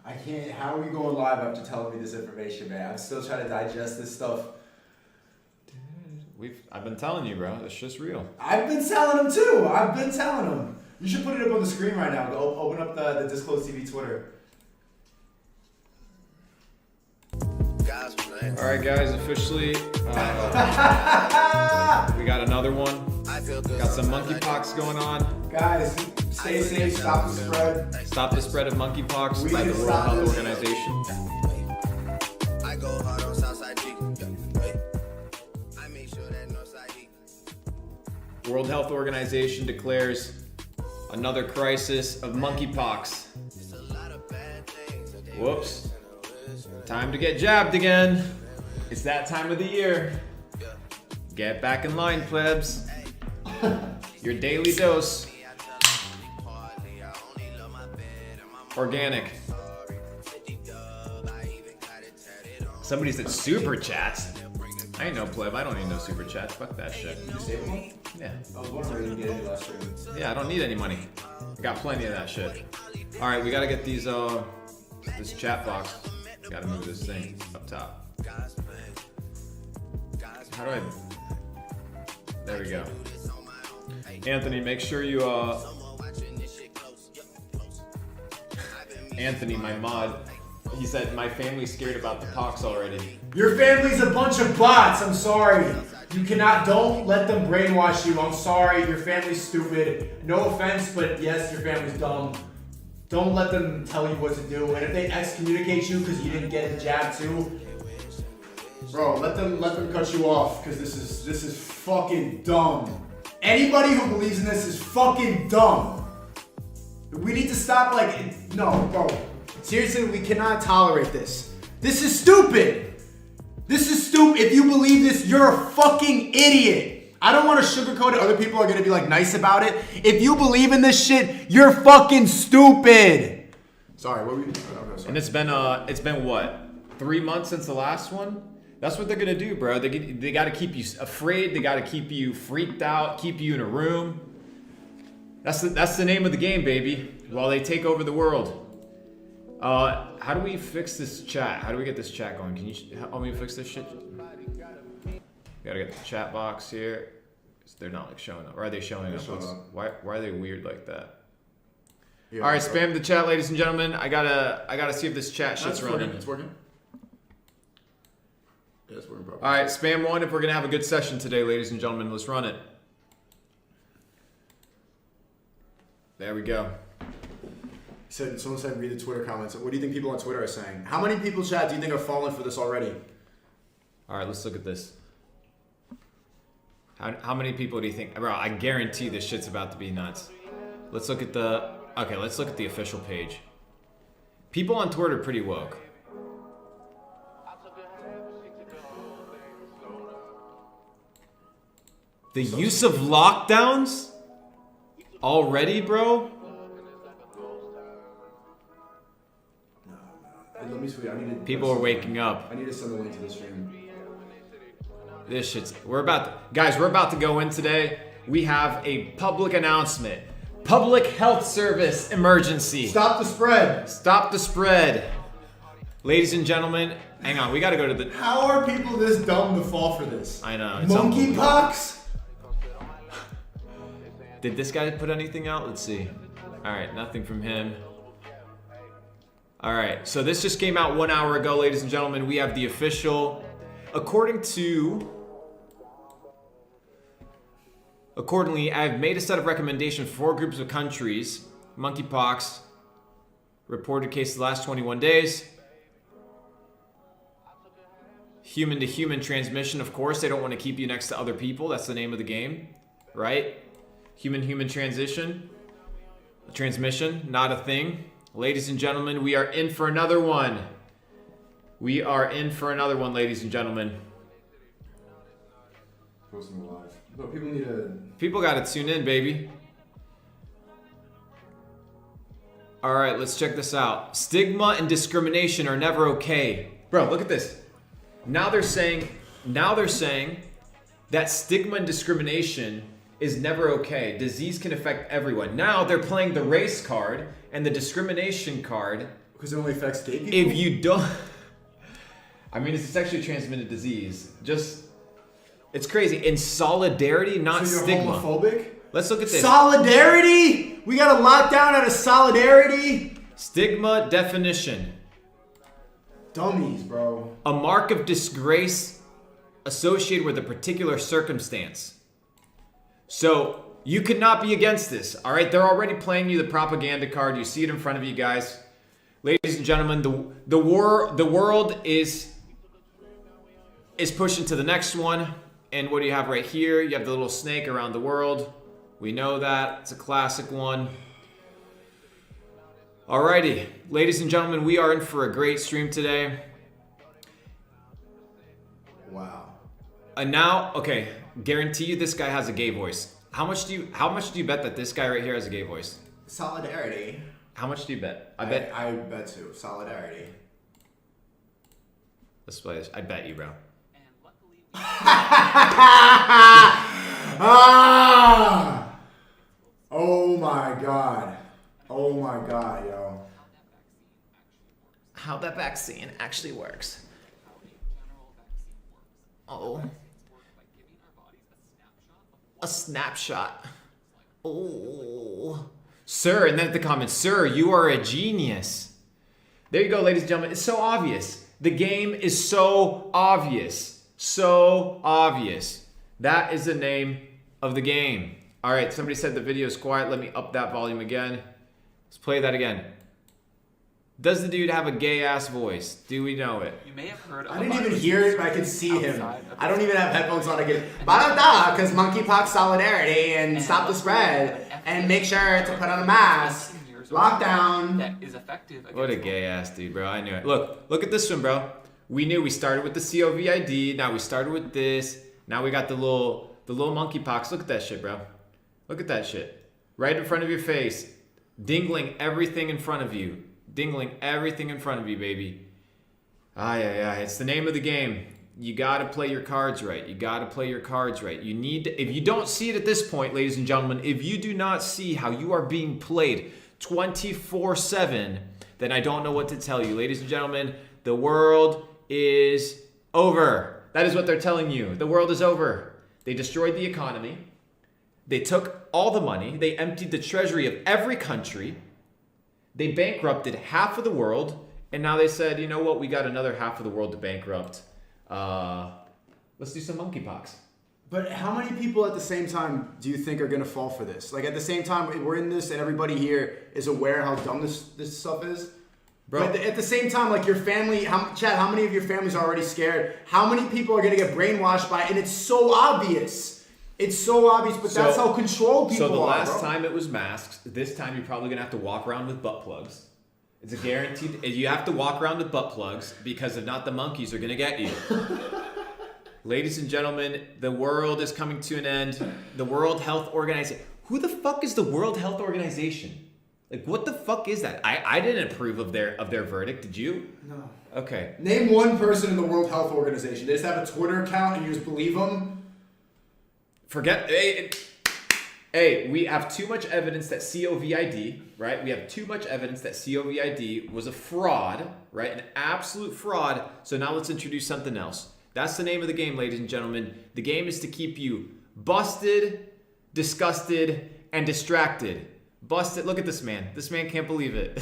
I can't. How are you going live after telling me this information, man? I'm still trying to digest this stuff. I've been telling you, bro. It's just real. I've been telling them too. I've been telling them. You should put it up on the screen right now. Go open up the Disclosed TV Twitter. All right, guys. Officially, we got another one. Got some monkeypox going on. Guys, stay safe. Stop the spread. Stop the spread of monkeypox by the World Health Organization. I go hard on Southside G. I make sure that Northside E. World Health Organization declares another crisis of monkeypox. Whoops. Time to get jabbed again. It's that time of the year. Get back in line, plebs. Your daily dose. Organic. Somebody said super chats. I ain't no pleb. I don't need no super chats. Fuck that shit. You save them? Yeah. I was wondering if you get any last stream. Yeah, I don't need any money. I got plenty of that shit. All right, we gotta get these. This chat box. Gotta move this thing up top. How do I? There we go. Anthony, make sure you Anthony, my mod, he said my family's scared about the pox already. Your family's a bunch of bots. I'm sorry. You cannot. Don't let them brainwash you. I'm sorry. Your family's stupid. No offense, but yes, your family's dumb. Don't let them tell you what to do. And if they excommunicate you because you didn't get the jab too, bro, let them cut you off because this is fucking dumb. Anybody who believes in this is fucking dumb. We need to stop. No, bro. Seriously, we cannot tolerate this. This is stupid. This is stupid. If you believe this, you're a fucking idiot. I don't want to sugarcoat it. Other people are gonna be nice about it. If you believe in this shit, you're fucking stupid. Sorry, what were you? Okay, sorry. And it's been what? 3 months since the last one? That's what they're gonna do, bro. They gotta keep you afraid. They gotta keep you freaked out. Keep you in a room. That's the name of the game, baby. While they take over the world. How do we fix this chat? How do we get this chat going? Can you help me fix this shit? Gotta get the chat box here. They're not showing up. Or are they showing up? Why are they weird like that? Yeah, all right, spam the chat, ladies and gentlemen. I gotta see if this chat shit's running. It's working. Yeah, it's working properly. All right, spam one if we're gonna have a good session today, ladies and gentlemen. Let's run it. There we go. Someone said read the Twitter comments. What do you think people on Twitter are saying? How many people, chat, do you think are falling for this already? All right, let's look at this. How many people do you think? Bro, I guarantee this shit's about to be nuts. Let's look at the official page. People on Twitter are pretty woke. The use of lockdowns? Already, bro? Let me see. People are waking up. I need to send the link to the stream. This shit's... We're about to go in today. We have a public announcement. Public health service emergency. Stop the spread. Stop the spread. Ladies and gentlemen, hang on. We gotta go to the... How are people this dumb to fall for this? I know. Monkeypox? Did this guy put anything out? Let's see. All right, nothing from him. All right, so this just came out 1 hour ago, ladies and gentlemen. We have the official, accordingly, I've made a set of recommendations for 4 groups of countries. Monkeypox, reported cases the last 21 days. Human to human transmission, of course. They don't want to keep you next to other people. That's the name of the game, right? Human transmission, not a thing. Ladies and gentlemen, we are in for another one. We are in for another one, ladies and gentlemen. Post them live. But people need to... People gotta tune in, baby. All right, let's check this out. Stigma and discrimination are never okay. Bro, look at this. Now they're saying that stigma and discrimination is never okay. Disease can affect everyone. Now they're playing the race card and the discrimination card. Because it only affects gay people? If you don't... I mean, it's a sexually transmitted disease. Just... It's crazy. In solidarity, not so you're stigma. Homophobic? Let's look at this. Solidarity? We got a lockdown out of solidarity? Stigma definition. Dummies, bro. A mark of disgrace associated with a particular circumstance. So, you could not be against this, all right? They're already playing you the propaganda card. You see it in front of you guys. Ladies and gentlemen, the world is pushing to the next one. And what do you have right here? You have the little snake around the world. We know that. It's a classic one. Alrighty. Ladies and gentlemen, we are in for a great stream today. Wow. And now, okay, guarantee you this guy has a gay voice. How much do you bet that this guy right here has a gay voice? Solidarity. How much do you bet? I bet too. Solidarity. Let's play this. I bet you, bro. Ah! Oh my god. Oh my god, yo. How that vaccine actually works. Oh. A snapshot. Oh. Sir, and then at the comments, sir, you are a genius. There you go, ladies and gentlemen. It's so obvious. The game is so obvious. So obvious. That is the name of the game. All right, somebody said the video is quiet. Let me up that volume again. Let's play that again. Does the dude have a gay-ass voice? Do we know it? You may have heard of I didn't even hear it, but I could see him. I don't even have headphones on. I can, because monkeypox solidarity and stop the spread and make sure to put on a mask. Lockdown. That is effective. What a gay-ass dude, bro. I knew it. Look at this one, bro. We knew we started with the COVID. Now we started with this. Now we got the little monkeypox. Look at that shit, bro. Look at that shit. Right in front of your face. Dingling everything in front of you. Dingling everything in front of you, baby. Yeah. It's the name of the game. You gotta play your cards right. You gotta play your cards right. You need to, if you don't see it at this point, ladies and gentlemen, if you do not see how you are being played 24/7, then I don't know what to tell you. Ladies and gentlemen, the world is over. That is what they're telling you. The world is over. They destroyed the economy. They took all the money. They emptied the treasury of every country. They bankrupted half of the world. And now they said, you know what? We got another half of the world to bankrupt. Let's do some monkeypox. But how many people at the same time do you think are going to fall for this? Like at the same time, we're in this and everybody here is aware how dumb this stuff is. Bro. But at the same time, like your family, Chad, how many of your families are already scared? How many people are going to get brainwashed by it? And it's so obvious. It's so obvious, but that's how controlled people are. So the last time it was masks. This time you're probably going to have to walk around with butt plugs. It's a guaranteed. You have to walk around with butt plugs because if not, the monkeys are going to get you. Ladies and gentlemen, the world is coming to an end. The World Health Organization. Who the fuck is the World Health Organization? Like, what the fuck is that? I didn't approve of their verdict. Did you? No. Okay. Name one person in the World Health Organization. They just have a Twitter account and you just believe them? Forget. Hey, we have too much evidence that COVID, right? We have too much evidence that COVID was a fraud, right? An absolute fraud. So now let's introduce something else. That's the name of the game, ladies and gentlemen. The game is to keep you busted, disgusted, and distracted. Busted. Look at this man. This man can't believe it.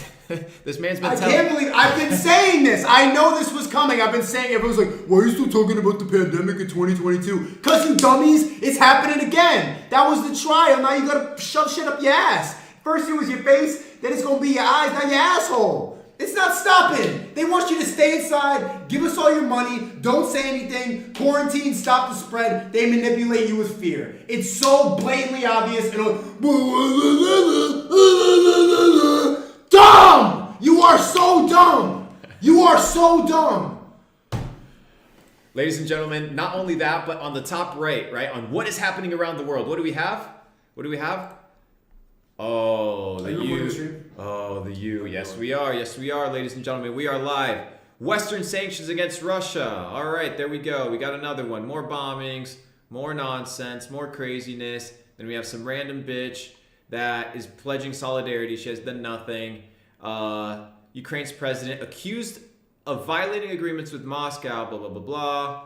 This man's been telling... I can't believe... I've been saying this. I know this was coming. I've been saying... Everyone's like, why are you still talking about the pandemic in 2022? Because, you dummies, it's happening again. That was the trial. Now you got to shove shit up your ass. First it was your face, then it's going to be your eyes, now your asshole. It's not stopping. They want you to stay inside, give us all your money, don't say anything, quarantine, stop the spread. They manipulate you with fear. It's so blatantly obvious and dumb! You are so dumb! You are so dumb! Ladies and gentlemen, not only that, but on the top right, on what is happening around the world, what do we have? What do we have? Oh, the U. Oh, the U. Yes, we are. Yes, we are, ladies and gentlemen. We are live. Western sanctions against Russia. All right, there we go. We got another one. More bombings. more nonsense, more craziness. Then we have some random bitch that is pledging solidarity. She has done nothing. Ukraine's president accused of violating agreements with Moscow, blah, blah, blah, blah.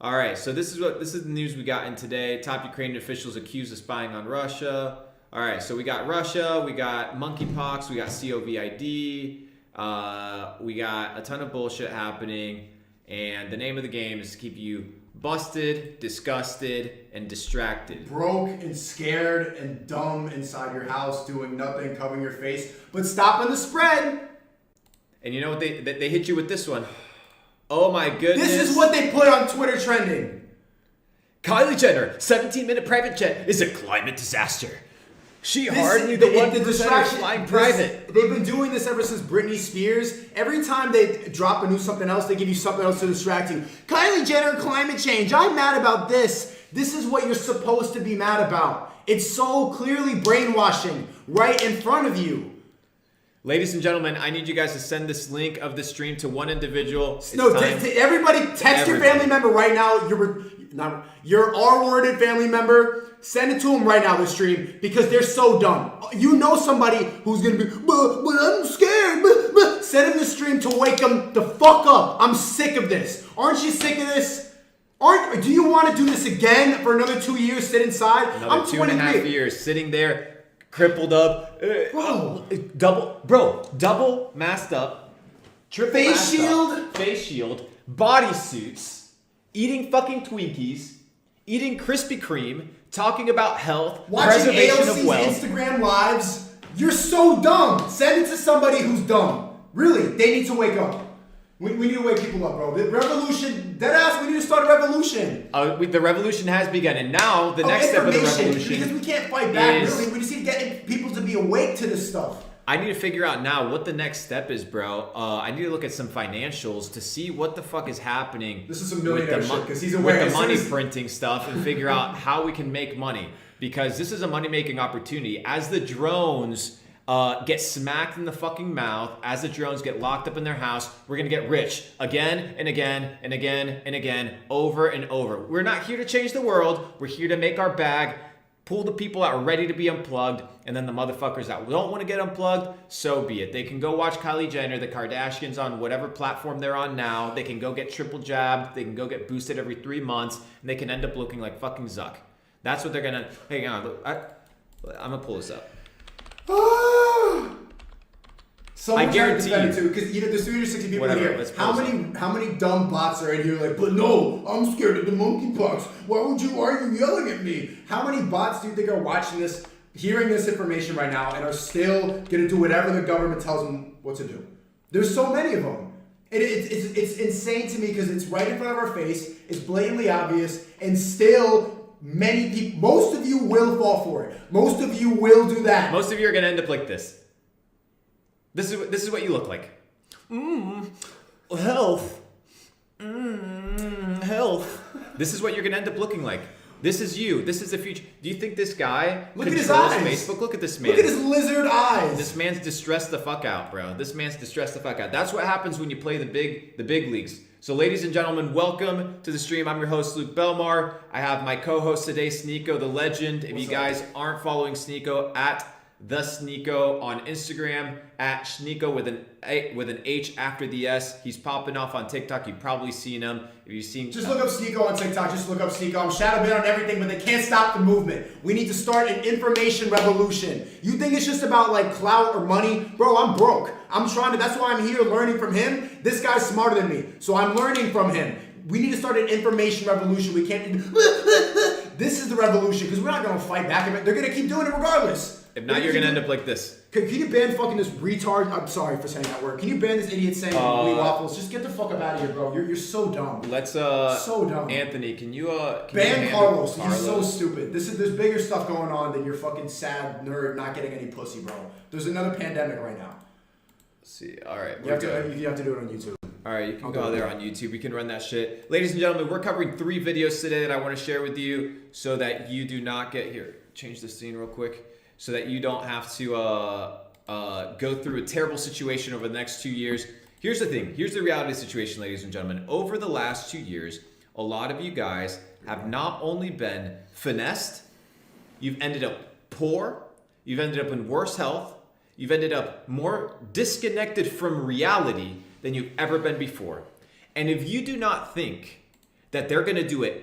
All right, so this is the news we got in today. Top Ukrainian officials accused of spying on Russia. All right, so we got Russia, we got monkeypox, we got COVID, we got a ton of bullshit happening, and the name of the game is to keep you busted, disgusted, and distracted. Broke and scared and dumb inside your house, doing nothing, covering your face, but stopping the spread. And you know what they hit you with this one? Oh my goodness. This is what they put on Twitter trending. Kylie Jenner, 17-minute private jet is a climate disaster. She hardly the one distraction flying private. They've been doing this ever since Britney Spears. Every time they drop a new something else, they give you something else to distract you. Kylie Jenner, climate change. I'm mad about this. This is what you're supposed to be mad about. It's so clearly brainwashing right in front of you. Ladies and gentlemen, I need you guys to send this link of the stream to one individual. Everybody, text your family member right now. Your R-worded family member. Send it to them right now, the stream, because they're so dumb. You know somebody who's going to be, but I'm scared. Send them the stream to wake them the fuck up. I'm sick of this. Aren't you sick of this? Do you want to do this again for another 2 years, sit inside? Another 2.5 years, sitting there, crippled up. Double masked up. Triple face shield. Face shield. Bodysuits. Eating fucking Twinkies. Eating Krispy Kreme. Talking about health, watching preservation AOC's of wealth. Instagram lives. You're so dumb. Send it to somebody who's dumb. Really, they need to wake up. We need to wake people up, bro. The revolution, deadass, we need to start a revolution. The revolution has begun, and now the next step of the revolution. Because we can't fight back, really. We just need to get people to be awake to this stuff. I need to figure out now what the next step is, bro. I need to look at some financials to see what the fuck is happening. This is some millionaire shit, because he's aware. With the money printing stuff and figure out how we can make money. Because this is a money-making opportunity. As the drones get smacked in the fucking mouth, as the drones get locked up in their house, we're going to get rich again and again and again and again, over and over. We're not here to change the world. We're here to make our bag, pull the people that are ready to be unplugged, and then the motherfuckers that don't want to get unplugged, so be it. They can go watch Kylie Jenner, the Kardashians on whatever platform they're on now. They can go get triple jabbed. They can go get boosted every 3 months, and they can end up looking like fucking Zuck. That's what they're going to... Hang on. Look, I'm going to pull this up. Someone I guarantee you, too, because there's 360 people here. How many dumb bots are in here like, but no, I'm scared of the monkeypox. Why are you yelling at me? How many bots do you think are watching this, hearing this information right now, and are still gonna do whatever the government tells them what to do? There's so many of them. It's insane to me because it's right in front of our face. It's blatantly obvious, and still many people, most of you will fall for it. Most of you will do that. Most of you are gonna end up like this. This is what you look like. Health. Health. This is what you're gonna end up looking like. This is you. This is the future. Do you think this guy look at his eyes? Facebook? Look at this man. Look at his lizard eyes. This man's distressed the fuck out, bro. This man's distressed the fuck out. That's what happens when you play the big leagues. So, ladies and gentlemen, welcome to the stream. I'm your host, Luke Belmar. I have my co-host today, Sneako, the legend. If you guys aren't following Sneako, at the Sneako on Instagram, at Sneako with an H after the S. He's popping off on TikTok. You've probably seen him. If you've seen, just look up Sneako on TikTok. Just look up Sneako. I'm shadow banned on everything, but they can't stop the movement. We need to start an information revolution. You think it's just about like clout or money, bro? I'm broke. I'm trying to. That's why I'm here learning from him. This guy's smarter than me, so I'm learning from him. We need to start an information revolution. We can't. This is the revolution because we're not gonna fight back. They're gonna keep doing it regardless. If not, you're gonna end up like this. Can you ban fucking this retard? I'm sorry for saying that word. Can you ban this idiot saying wheat waffles? Just get the fuck up out of here, bro. You're so dumb. Let's so dumb. Anthony, can you ban Carlos? He's so stupid. There's bigger stuff going on than your fucking sad nerd not getting any pussy, bro. There's another pandemic right now. Let's see, all right. You have to do it on YouTube. All right, you can go there on YouTube. We can run that shit. Ladies and gentlemen, we're covering 3 videos today that I want to share with you so that you do not get here. Change the scene real quick. So that you don't have to go through a terrible situation over the next 2 years. Here's the thing. Here's the reality situation, ladies and gentlemen. Over the last 2 years, a lot of you guys have not only been finessed, you've ended up poor, you've ended up in worse health, you've ended up more disconnected from reality than you've ever been before. And if you do not think that they're gonna do it,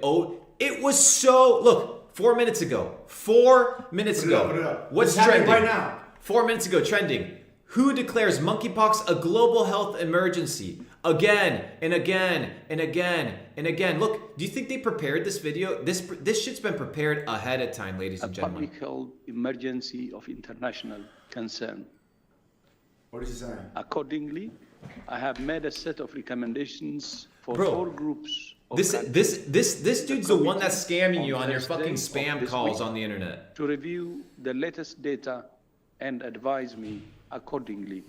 it was so, look, 4 minutes ago, Put it up. What's It's happening trending? right now. 4 minutes ago, trending. Who declares monkeypox a global health emergency? Again and again and again and again. Look, do you think they prepared this video? This shit's been prepared ahead of time, ladies and A gentlemen. public health emergency of international concern. What is he saying? Accordingly, I have made a set of recommendations for Bro, 4 groups of This countries dude's the one that's scamming you on on your Thursday fucking of spam this calls week on the internet. to review the latest data and advise me accordingly.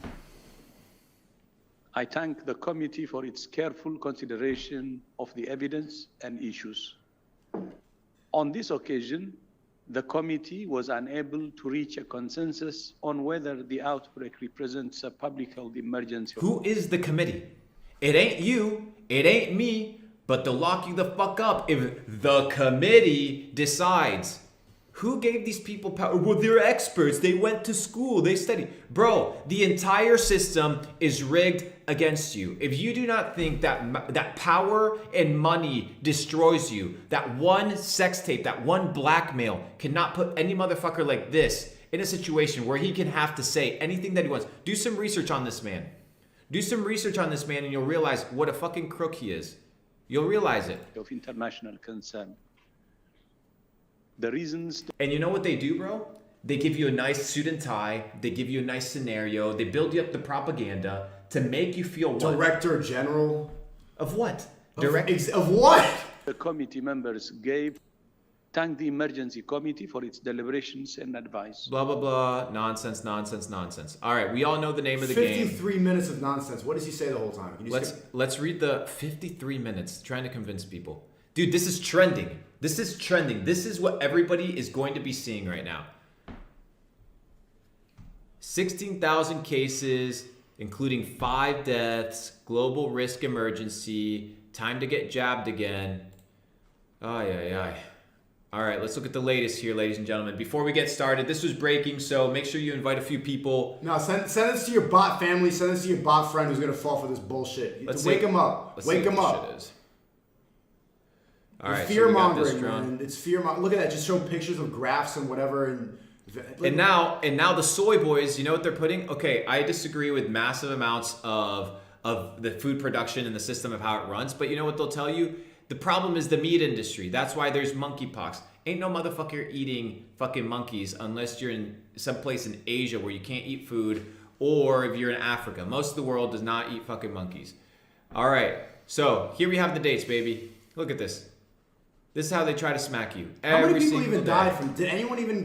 I thank the committee for its careful consideration of the evidence and issues. On this occasion, the committee was unable to reach a consensus on whether the outbreak represents a public health emergency. Who is the committee? It ain't you, it ain't me, but they'll lock you the fuck up if the committee decides. Who gave these people power? Well, they're experts. They went to school. They studied. Bro, the entire system is rigged against you. If you do not think that power and money destroys you, that one sex tape, that one blackmail cannot put any motherfucker like this in a situation where he can have to say anything that he wants. Do some research on this man. Do some research on this man and you'll realize what a fucking crook he is. You'll realize it. Of international concern. The reasons. And you know what they do, bro? They give you a nice suit and tie. They give you a nice scenario. They build you up the propaganda to make you feel what? Director General. Of what? Of what? The committee members thanked the emergency committee for its deliberations and advice. Blah, blah, blah. Nonsense, nonsense, nonsense. All right, we all know the name of the game. 53 minutes of nonsense. What does he say the whole time? Can you Let's read the 53 minutes, trying to convince people. Dude, this is trending. This is trending. This is what everybody is going to be seeing right now. 16,000 cases, including 5 deaths, global risk emergency, time to get jabbed again. Ay, ay, ay. All right, let's look at the latest here, ladies and gentlemen. Before we get started, this was breaking, so make sure you invite a few people. No, send this to your bot family. Send this to your bot friend who's going to fall for this bullshit. Wake him up. Wake him up. All right, fear mongering, man. It's fear mongering. Look at that. Just show pictures of graphs and whatever. And now the soy boys, you know what they're putting? Okay, I disagree with massive amounts of the food production and the system of how it runs, but you know what they'll tell you? The problem is the meat industry. That's why there's monkeypox. Ain't no motherfucker eating fucking monkeys unless you're in some place in Asia where you can't eat food, or if you're in Africa. Most of the world does not eat fucking monkeys. All right, so here we have the dates, baby. Look at this. This is how they try to smack you. How many people even died from? Did anyone even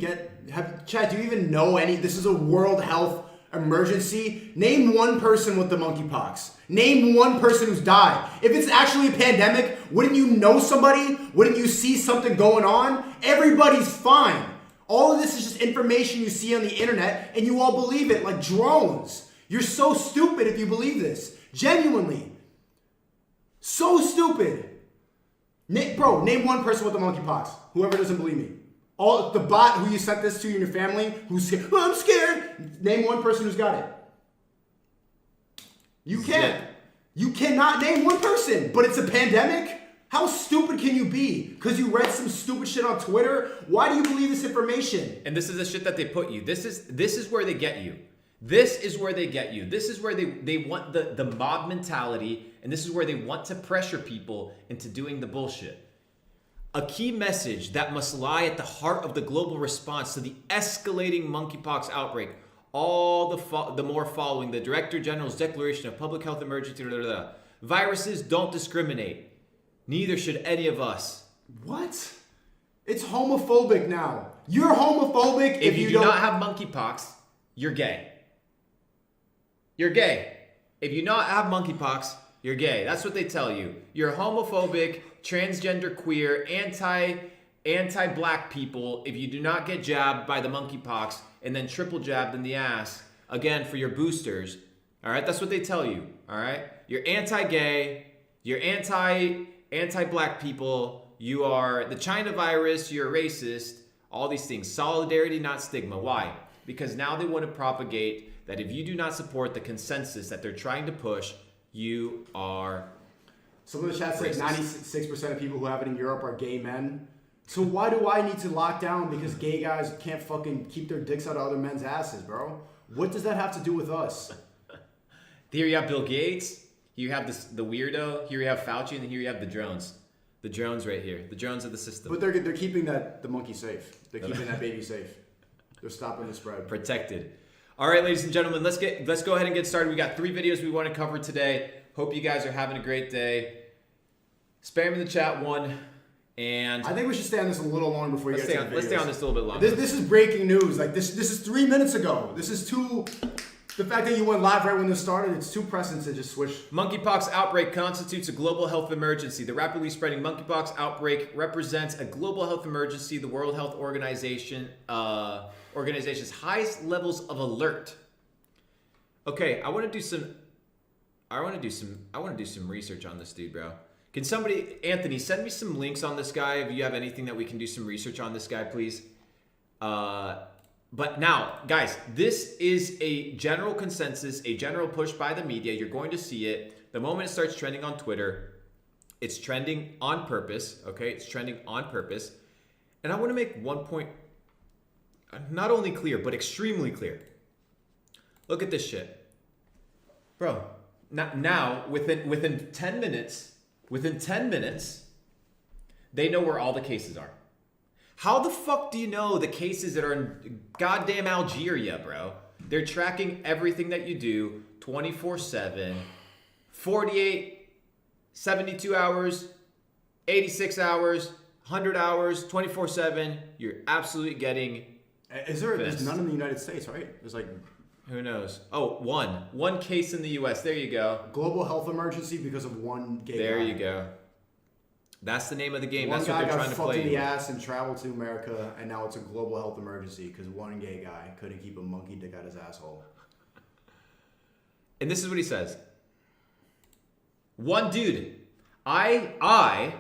Chad, do you even know any? This is a World Health emergency. Name one person with the monkeypox. Name one person who's died. If it's actually a pandemic, wouldn't you know somebody? Wouldn't you see something going on? Everybody's fine. All of this is just information you see on the internet and you all believe it like drones. You're so stupid if you believe this. Genuinely. So stupid. Bro, name one person with the monkeypox. Whoever doesn't believe me. The bot who you sent this to in your family, who's scared. Oh, I'm scared. Name one person who's got it. You can't. Yeah. You cannot name one person. But it's a pandemic? How stupid can you be? Because you read some stupid shit on Twitter? Why do you believe this information? And this is the shit that they put you. This is where they get you. This is where they get you. This is where they want the mob mentality, and this is where they want to pressure people into doing the bullshit. A key message that must lie at the heart of the global response to the escalating monkeypox outbreak, all the more following the Director General's declaration of public health emergency. Viruses don't discriminate. Neither should any of us. What? It's homophobic now. You're homophobic if you do not have monkeypox, you're gay. You're gay. If you not have monkeypox, you're gay. That's what they tell you. You're homophobic, transgender, queer, anti-black people if you do not get jabbed by the monkeypox and then triple jabbed in the ass again for your boosters. All right, that's what they tell you. All right, you're anti-gay, you're anti anti-black people, you are the China virus, you're a racist, all these things. Solidarity, not stigma. Why? Because now they want to propagate that if you do not support the consensus that they're trying to push, you are Some of the chat says racist. 96% of people who have it in Europe are gay men. So why do I need to lock down because gay guys can't fucking keep their dicks out of other men's asses, bro? What does that have to do with us? Here you have Bill Gates, here you have the weirdo, here you have Fauci, and here you have the drones. The drones right here. The drones of the system. But they're keeping the monkey safe. They're keeping that baby safe. They're stopping the spread. Protected. All right, ladies and gentlemen, let's go ahead and get started. We got 3 videos we want to cover today. Hope you guys are having a great day. Spam in the chat one. And I think we should stay on this a little longer before you get to the videos. Let's stay on this a little bit longer. This is breaking news. Like this is 3 minutes ago. This is too. The fact that you went live right when this started, it's too pressing to just switch. Monkeypox outbreak constitutes a global health emergency. The rapidly spreading monkeypox outbreak represents a global health emergency. The World Health Organization's highest levels of alert. Okay, I want to do some research on this dude, bro. Can somebody, Anthony, send me some links on this guy if you have anything that we can do some research on this guy, please. But now, guys, this is a general consensus, a general push by the media. You're going to see it. The moment it starts trending on Twitter, it's trending on purpose, okay? It's trending on purpose. And I want to make one point not only clear, but extremely clear. Look at this shit. Bro, now within 10 minutes, they know where all the cases are. How the fuck do you know the cases that are in goddamn Algeria, bro? They're tracking everything that you do 24/7, 48, 72 hours, 86 hours, 100 hours, 24/7. You're absolutely getting There's none in the United States, right? There's like... Who knows? Oh, one case in the U.S. There you go. Global health emergency because of one gay guy. There you go. That's the name of the game. One That's guy what they're got trying to fucked play. in the ass and traveled to America, and now it's a global health emergency because one gay guy couldn't keep a monkey dick out his asshole. And this is what he says. One dude, I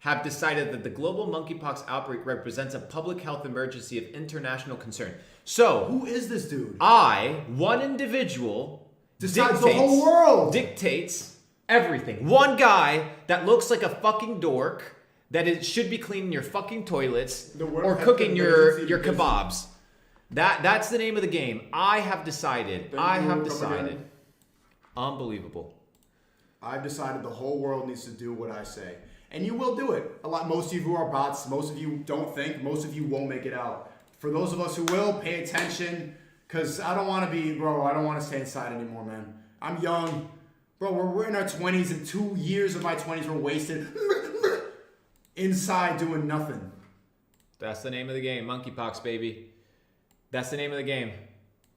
have decided that the global monkeypox outbreak represents a public health emergency of international concern. So, Who is this dude? one individual, Decides the whole world. Dictates everything. One guy that looks like a fucking dork that should be cleaning your fucking toilets or cooking your kebabs. That's the name of the game. I have decided. Unbelievable. I've decided the whole world needs to do what I say. And you will do it. Most of you are bots. Most of you don't think. Most of you won't make it out. For those of us who will, pay attention. Because I don't want to stay inside anymore, man. I'm young. Bro, we're in our 20s, and 2 years of my 20s were wasted inside doing nothing. That's the name of the game. Monkeypox, baby. That's the name of the game.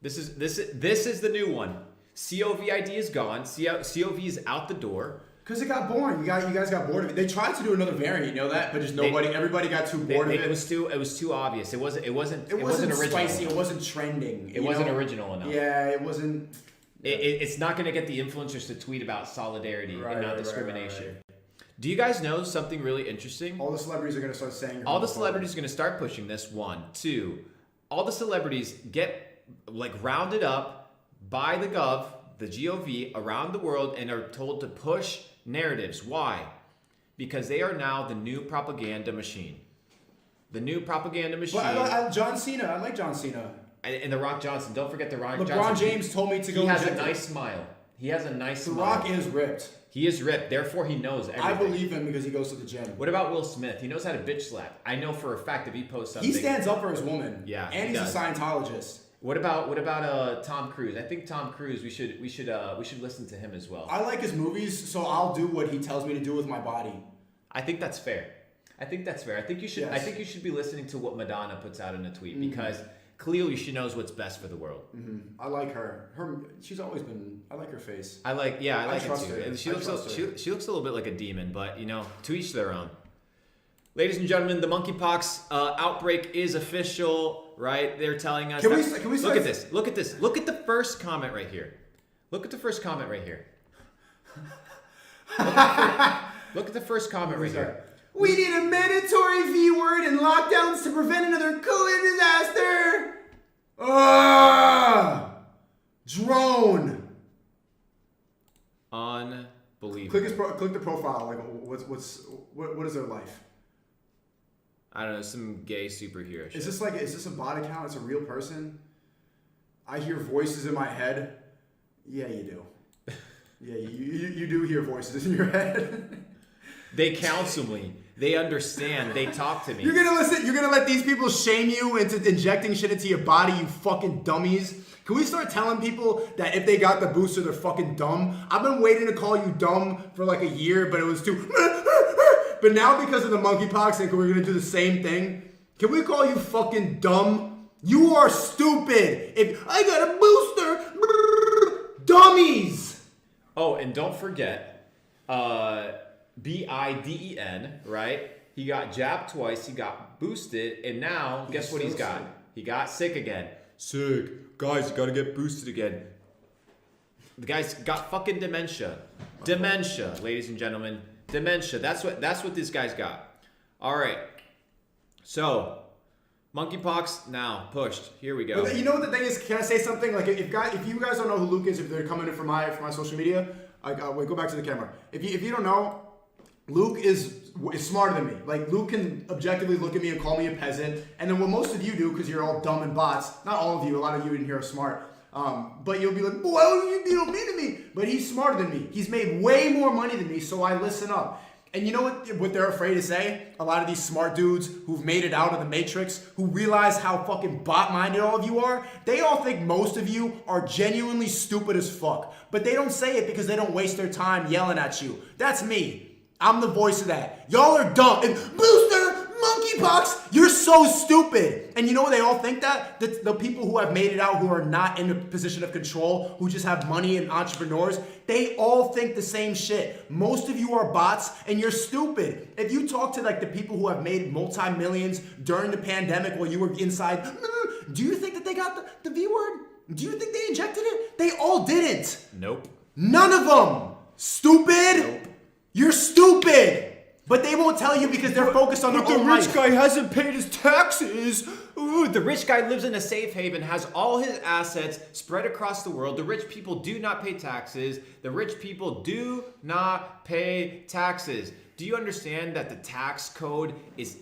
This is the new one. COVID is gone. COVID is out the door. Because it got boring. You guys got bored of it. They tried to do another variant, you know that, but just everybody got too bored of it. It was too obvious. It wasn't original. spicy. It wasn't trending. It wasn't original enough. Yeah, it wasn't. It's not going to get the influencers to tweet about solidarity and not discrimination. Right. Do you guys know something really interesting? All the celebrities are going to start saying. All the celebrities are going to start pushing this. 1, 2. All the celebrities get rounded up by the GOV around the world and are told to push narratives. Why? Because they are now the new propaganda machine. The new propaganda machine. Well, John Cena. I like John Cena. And The Rock Johnson. Don't forget The Rock Johnson. LeBron James told me to go. He has a nice smile. The Rock is ripped. He is ripped. Therefore, he knows everything. I believe him because he goes to the gym. What about Will Smith? He knows how to bitch slap. I know for a fact if he posts something. He stands up for his woman. Yeah. And he's a Scientologist. What about Tom Cruise? I think Tom Cruise. We should listen to him as well. I like his movies, so I'll do what he tells me to do with my body. I think that's fair. I think you should. Yes. I think you should be listening to what Madonna puts out in a tweet because clearly she knows what's best for the world. Mm-hmm. I like her. She's always been. I like her face. I like it trust too. her. And she looks a little bit like a demon, but to each their own. Ladies and gentlemen, the monkeypox outbreak is official. Right? They're telling us. Can we look at this? Look at this. Look at the first comment right here. Look at the first comment right here. We need a mandatory V word and lockdowns to prevent another COVID disaster. Drone. Unbelievable. Click the profile. Like, what is their life? I don't know, some gay superhero shit. Is this a bot account? It's a real person? I hear voices in my head. Yeah, you do. Yeah, you do hear voices in your head. They counsel me. They understand. They talk to me. You're gonna let these people shame you into injecting shit into your body, you fucking dummies. Can we start telling people that if they got the booster, they're fucking dumb? I've been waiting to call you dumb for like a year, but it was too... But now because of the monkeypox, and we're gonna do the same thing, can we call you fucking dumb? You are stupid. If I got a booster, dummies. Oh, and don't forget, Biden, right? He got jabbed twice, he got boosted, and now guess what he's got? He got sick again. Sick. Guys, you gotta get boosted again. The guy's got fucking dementia. Dementia, ladies and gentlemen. Dementia. That's what this guy's got. Alright. So, monkeypox now pushed. Here we go. But you know what the thing is? Can I say something? Like, if you guys don't know who Luke is, if they're coming in for my social media, wait, go back to the camera. If you don't know, Luke is smarter than me. Like, Luke can objectively look at me and call me a peasant. And then what most of you do, because you're all dumb and bots, not all of you, a lot of you in here are smart. But you'll be like, boy, why would you be so mean to me? But he's smarter than me. He's made way more money than me, so I listen up. And you know what they're afraid to say? A lot of these smart dudes who've made it out of the Matrix, who realize how fucking bot-minded all of you are, they all think most of you are genuinely stupid as fuck. But they don't say it because they don't waste their time yelling at you. That's me. I'm the voice of that. Y'all are dumb. And booster, monkeypox, you're so stupid. And you know what they all think that? The people who have made it out, who are not in a position of control, who just have money and entrepreneurs, they all think the same shit. Most of you are bots and you're stupid. If you talk to like the people who have made multi-millions during the pandemic while you were inside, do you think that they got the V word? Do you think they injected it? They all didn't. Nope. None of them. Stupid. Nope. You're stupid! But they won't tell you because they're focused on their own life. The rich guy hasn't paid his taxes. Ooh, the rich guy lives in a safe haven, has all his assets spread across the world. The rich people do not pay taxes. The rich people do not pay taxes. Do you understand that the tax code is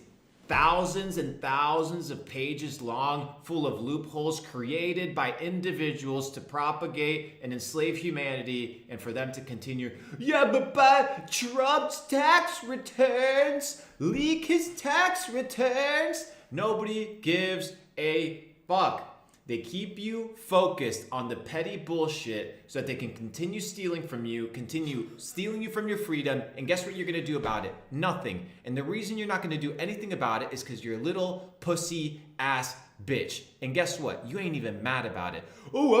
thousands and thousands of pages long, full of loopholes created by individuals to propagate and enslave humanity and for them to continue, yeah, but by Trump's tax returns, leak his tax returns. Nobody gives a fuck. They keep you focused on the petty bullshit so that they can continue stealing from you, continue stealing you from your freedom, and guess what you're gonna do about it? Nothing. And the reason you're not gonna do anything about it is because you're a little pussy ass bitch. And guess what? You ain't even mad about it. Oh,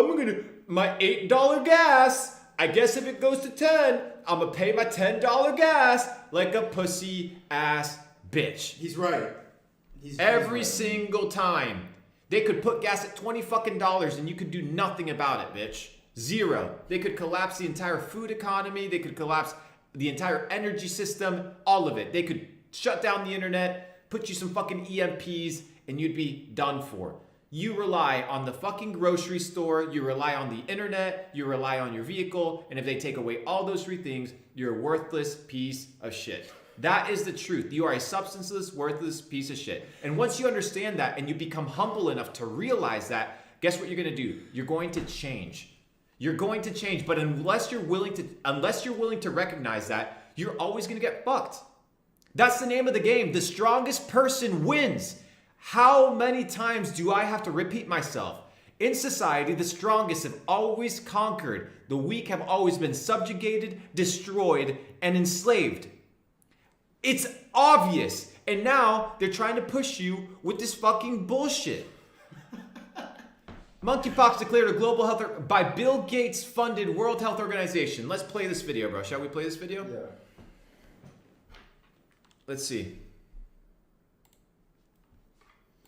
my $8 gas. I guess if it goes to 10, I'm gonna pay my $10 gas like a pussy ass bitch. He's right. Every single time. They could put gas at $20 fucking and you could do nothing about it, bitch. Zero. They could collapse the entire food economy. They could collapse the entire energy system. All of it. They could shut down the internet, put you some fucking EMPs, and you'd be done for. You rely on the fucking grocery store. You rely on the internet. You rely on your vehicle. And if they take away all those three things, you're a worthless piece of shit. That is the truth. You are a substanceless, worthless piece of shit. And once you understand that and you become humble enough to realize that, guess what you're going to do? You're going to change. You're going to change. But unless you're willing to recognize that, you're always going to get fucked. That's the name of the game. The strongest person wins. How many times do I have to repeat myself? In society, the strongest have always conquered. The weak have always been subjugated, destroyed, and enslaved. It's obvious. And now they're trying to push you with this fucking bullshit. Monkeypox declared a global health by Bill Gates funded World Health Organization. Let's play this video, bro. Shall we play this video? Yeah. Let's see.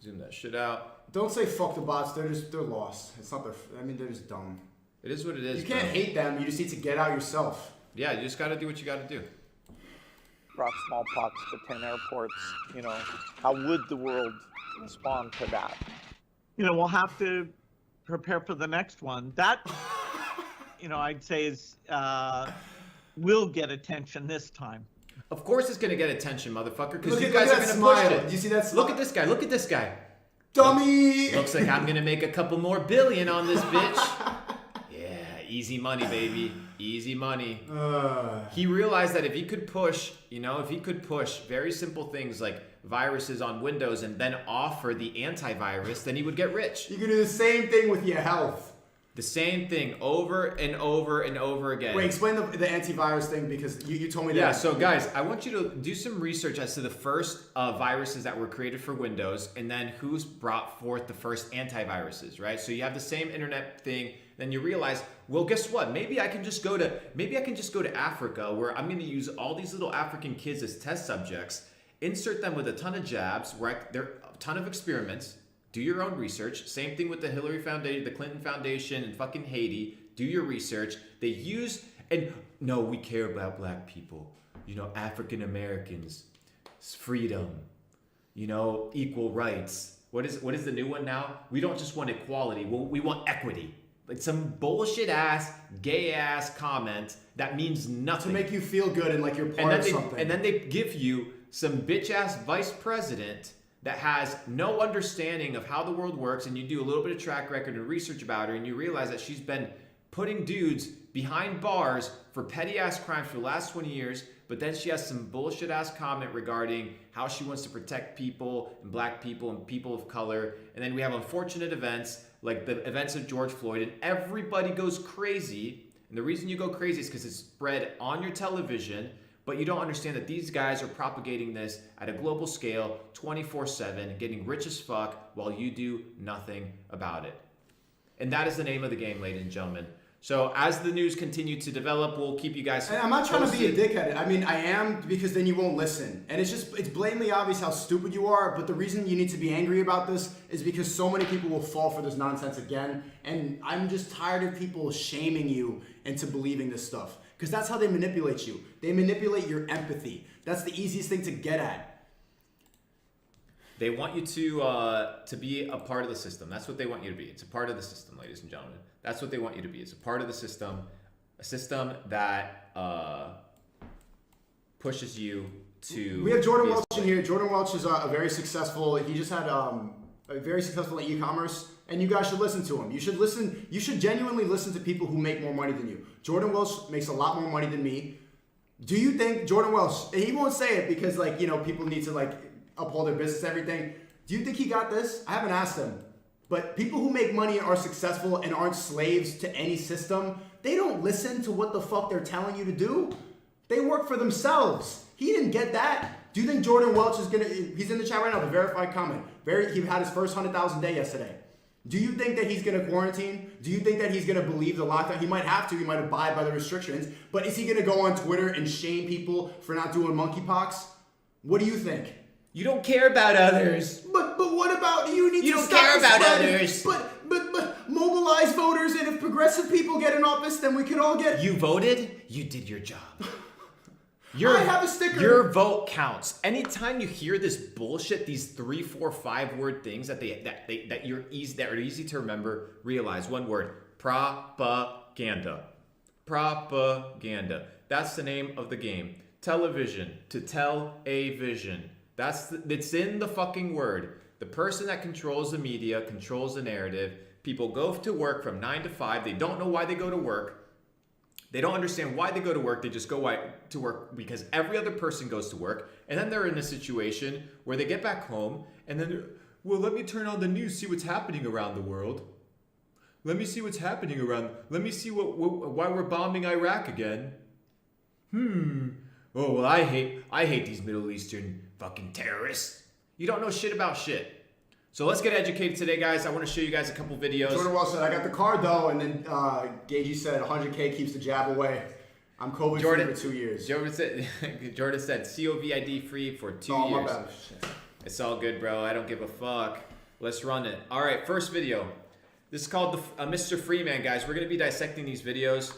Zoom that shit out. Don't say fuck the bots. They're lost. It's not they're just dumb. It is what it is. You can't hate them. You just need to get out yourself. Yeah, you just gotta do what you gotta do. brought smallpox to 10 airports, how would the world respond to that? We'll have to prepare for the next one. That, I'd say is will get attention this time. Of course it's going to get attention, motherfucker, because you Look guys at are that going to push smile. it. Do you see that smile? Look at this guy. Look at this guy. Dummy! Looks like I'm going to make a couple more billion on this bitch. Yeah, easy money, baby. Easy money. He realized that if he could push, very simple things like viruses on Windows and then offer the antivirus, then he would get rich. You can do the same thing with your health. The same thing over and over and over again. Wait, explain the antivirus thing, because you told me that. Yeah, so guys, I want you to do some research as to the first viruses that were created for Windows, and then who's brought forth the first antiviruses, right? So you have the same internet thing, then you realize, well, guess what? Maybe I can just go to Africa, where I'm going to use all these little African kids as test subjects, insert them with a ton of jabs, there are a ton of experiments. Do your own research. Same thing with the Hillary Foundation, the Clinton Foundation, and fucking Haiti. Do your research. No, we care about black people. African Americans, freedom, equal rights. What is the new one now? We don't just want equality. We want equity. Like some bullshit ass, gay ass comment that means nothing. To make you feel good and like you're part of something. And then they give you some bitch ass vice president that has no understanding of how the world works, and you do a little bit of track record and research about her, and you realize that she's been putting dudes behind bars for petty ass crimes for the last 20 years, but then she has some bullshit ass comment regarding how she wants to protect people and black people and people of color, and then we have unfortunate events like the events of George Floyd, and everybody goes crazy, and the reason you go crazy is because it's spread on your television. But you don't understand that these guys are propagating this at a global scale, 24/7, getting rich as fuck while you do nothing about it. And that is the name of the game, ladies and gentlemen. So as the news continue to develop, we'll keep you guys And I'm not trying posted. to be a dickhead. I mean, I am, because then you won't listen. And it's blatantly obvious how stupid you are, but the reason you need to be angry about this is because so many people will fall for this nonsense again. And I'm just tired of people shaming you into believing this stuff. Because that's how they manipulate you. They manipulate your empathy. That's the easiest thing to get at. They want you to be a part of the system. That's what they want you to be. It's a part of the system, ladies and gentlemen. That's what they want you to be. It's a part of the system. A system that pushes you to... We have Jordan Welch in here. Jordan Welch is a very successful... He just had a very successful e-commerce. And you guys should listen to him. You should genuinely listen to people who make more money than you. Jordan Welch makes a lot more money than me. Do you think Jordan Welch, and he won't say it because people need to uphold their business and everything. Do you think he got this? I haven't asked him. But people who make money and are successful and aren't slaves to any system, they don't listen to what the fuck they're telling you to do. They work for themselves. He didn't get that. Do you think Jordan Welch is he's in the chat right now, the verified comment. He had his first 100,000 day yesterday. Do you think that he's going to quarantine? Do you think that he's going to believe the lockdown? He might have to. He might abide by the restrictions. But is he going to go on Twitter and shame people for not doing monkeypox? What do you think? You don't care about others. But what about you? Need You to don't stop care the about spread. others. But mobilize voters, and if progressive people get in office, then we can all get. You voted. You did your job. I have a sticker. Your vote counts. Anytime you hear this bullshit, these 3, 4, 5 word things that are easy to remember, realize one word: propaganda. Propaganda. That's the name of the game. Television. To tell a vision. It's in the fucking word. The person that controls the media controls the narrative. People go to work from 9 to 5. They don't know why they go to work. They don't understand why they go to work. They just go to work because every other person goes to work. And then they're in a situation where they get back home and then let me turn on the news, see what's happening around the world. Let me see what's happening around. Let me see why we're bombing Iraq again. Oh, well, I hate these Middle Eastern fucking terrorists. You don't know shit about shit. So let's get educated today, guys. I want to show you guys a couple videos. Jordan Welch said, I got the card, though. And then Gagey said, 100K keeps the jab away. I'm COVID free for 2 years. Jordan said COVID free for 2 years. My bad. It's all good, bro. I don't give a fuck. Let's run it. All right, first video. This is called Mr. Freeman, guys. We're going to be dissecting these videos.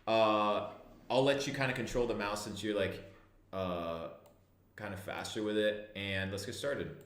I'll let you kind of control the mouse since you're kind of faster with it, and let's get started.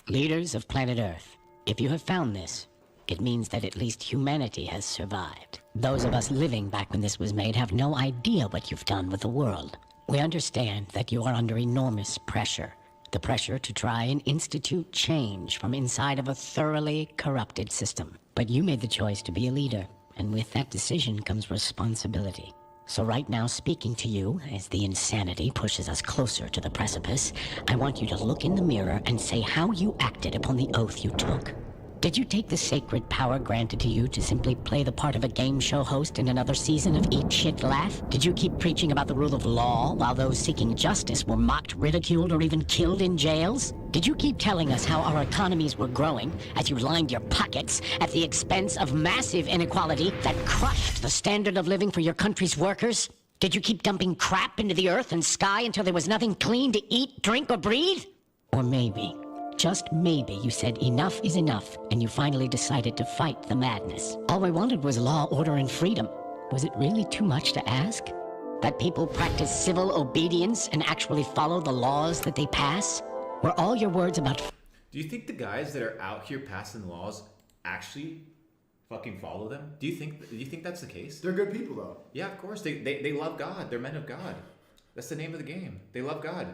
Leaders of planet Earth, if you have found this, it means that at least humanity has survived. Those of us living back when this was made have no idea what you've done with the world. We understand that you are under enormous pressure. The pressure to try and institute change from inside of a thoroughly corrupted system. But you made the choice to be a leader, and with that decision comes responsibility. So right now, speaking to you, as the insanity pushes us closer to the precipice, I want you to look in the mirror and say how you acted upon the oath you took. Did you take the sacred power granted to you to simply play the part of a game show host in another season of Eat Shit Laugh? Did you keep preaching about the rule of law while those seeking justice were mocked, ridiculed, or even killed in jails? Did you keep telling us how our economies were growing as you lined your pockets at the expense of massive inequality that crushed the standard of living for your country's workers? Did you keep dumping crap into the earth and sky until there was nothing clean to eat, drink, or breathe? Or maybe, just maybe, you said enough is enough, and you finally decided to fight the madness. All we wanted was law, order, and freedom. Was it really too much to ask? That people practice civil obedience and actually follow the laws that they pass? Were all your words about... Do you think the guys that are out here passing laws actually fucking follow them? Do you think that's the case? They're good people, though. Yeah, of course. They love God. They're men of God. That's the name of the game. They love God.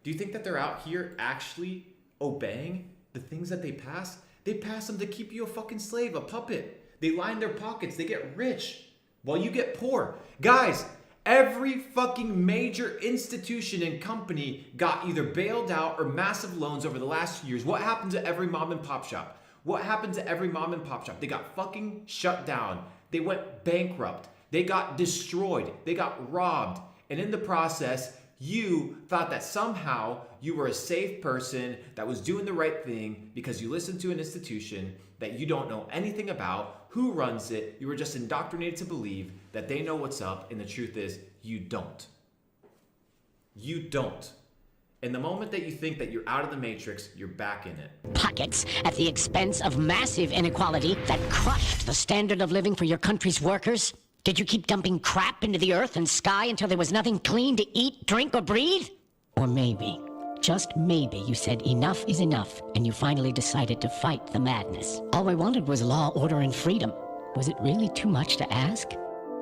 Do you think that they're out here actually obeying the things that they pass? They pass them to keep you a fucking slave, a puppet. They line their pockets. They get rich while you get poor. Guys, every fucking major institution and company got either bailed out or massive loans over the last few years. What happened to every mom and pop shop? What happened to every mom and pop shop? They got fucking shut down. They went bankrupt. They got destroyed. They got robbed. And in the process, you thought that somehow you were a safe person that was doing the right thing because you listened to an institution that you don't know anything about, who runs it. You were just indoctrinated to believe that they know what's up, and the truth is, you don't. You don't. And the moment that you think that you're out of the matrix, you're back in it. Pockets at the expense of massive inequality that crushed the standard of living for your country's workers? Did you keep dumping crap into the earth and sky until there was nothing clean to eat, drink, or breathe? Or maybe, just maybe, you said enough is enough, and you finally decided to fight the madness. All we wanted was law, order, and freedom. Was it really too much to ask?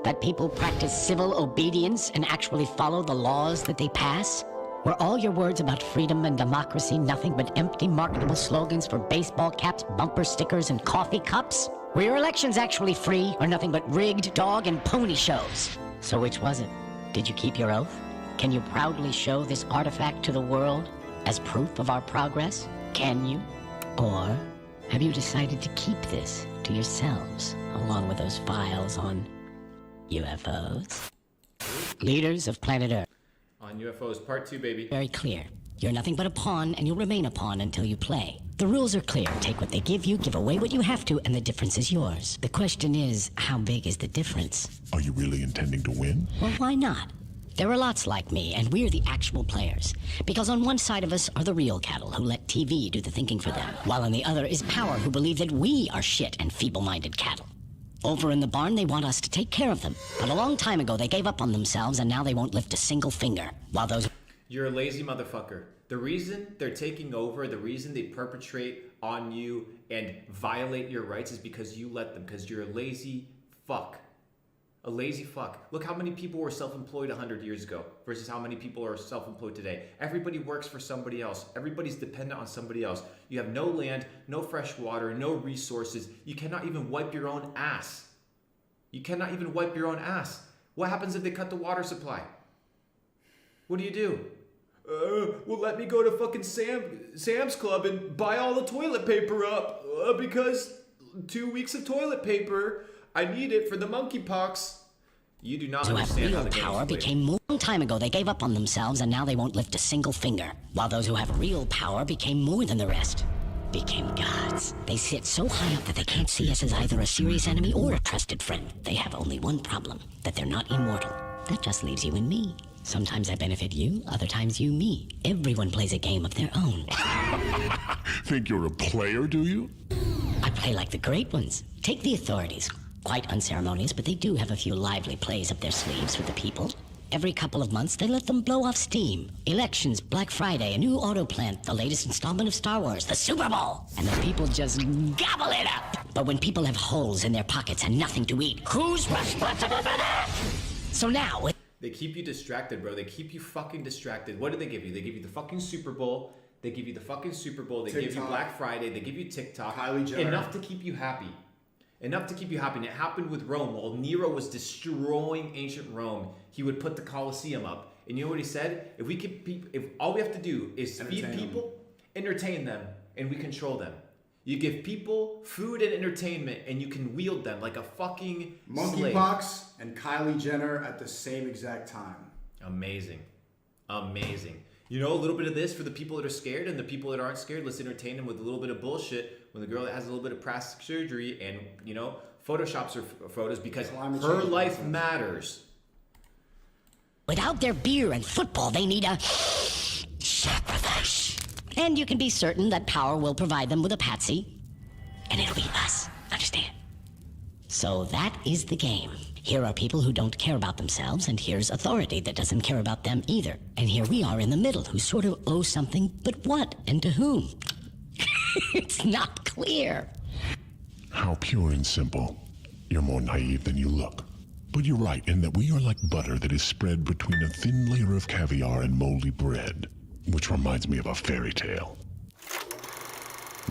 That people practice civil obedience and actually follow the laws that they pass? Were all your words about freedom and democracy nothing but empty marketable slogans for baseball caps, bumper stickers, and coffee cups? Were your elections actually free, or nothing but rigged dog and pony shows? So which was it? Did you keep your oath? Can you proudly show this artifact to the world as proof of our progress? Can you? Or have you decided to keep this to yourselves, along with those files on UFOs? Leaders of planet Earth. On UFOs, part 2, baby. Very clear. You're nothing but a pawn, and you'll remain a pawn until you play. The rules are clear. Take what they give you, give away what you have to, and the difference is yours. The question is, how big is the difference? Are you really intending to win? Well, why not? There are lots like me, and we're the actual players. Because on one side of us are the real cattle who let TV do the thinking for them, while on the other is power who believe that we are shit and feeble-minded cattle. Over in the barn, they want us to take care of them. But a long time ago, they gave up on themselves, and now they won't lift a single finger. While those... You're a lazy motherfucker. The reason they're taking over, the reason they perpetrate on you and violate your rights is because you let them, because you're a lazy fuck. A lazy fuck. Look how many people were self-employed 100 years ago versus how many people are self-employed today. Everybody works for somebody else. Everybody's dependent on somebody else. You have no land, no fresh water, no resources. You cannot even wipe your own ass. You cannot even wipe your own ass. What happens if they cut the water supply? What do? Well, let me go to fucking Sam's Club and buy all the toilet paper up because 2 weeks of toilet paper, I need it for the monkeypox. You do not understand how the game power is played. became more. A long time ago, they gave up on themselves, and now they won't lift a single finger. While those who have real power became more than the rest. Became gods. They sit so high up that they can't see us as either a serious enemy or a trusted friend. They have only one problem, that they're not immortal. That just leaves you and me. Sometimes I benefit you, other times you me. Everyone plays a game of their own. Think you're a player, do you? I play like the great ones. Take the authorities. Quite unceremonious, but they do have a few lively plays up their sleeves with the people. Every couple of months, they let them blow off steam. Elections, Black Friday, a new auto plant, the latest installment of Star Wars, the Super Bowl. And the people just gobble it up. But when people have holes in their pockets and nothing to eat, who's responsible for that? So now... They keep you distracted, bro. They keep you fucking distracted. What do they give you? They give you the fucking Super Bowl. They give you the fucking Super Bowl. They give you Black Friday. They give you TikTok. Kylie Jenner. Enough to keep you happy. Enough to keep you happy. And it happened with Rome. While Nero was destroying ancient Rome, he would put the Colosseum up. And you know what he said? If all we have to do is feed people, entertain them, and we control them. You give people food and entertainment, and you can wield them like a fucking slave. Monkeypox and Kylie Jenner at the same exact time. Amazing. Amazing. You know, a little bit of this for the people that are scared, and the people that aren't scared, let's entertain them with a little bit of bullshit when the girl that has a little bit of plastic surgery and, you know, photoshops her photos because her life matters. Without their beer and football, they need a sacrifice. And you can be certain that power will provide them with a patsy, and it'll be us. Understand? So that is the game. Here are people who don't care about themselves, and here's authority that doesn't care about them either. And here we are in the middle, who sort of owe something, but what and to whom? It's not clear. How pure and simple. You're more naive than you look. But you're right in that we are like butter that is spread between a thin layer of caviar and moldy bread. Which reminds me of a fairy tale.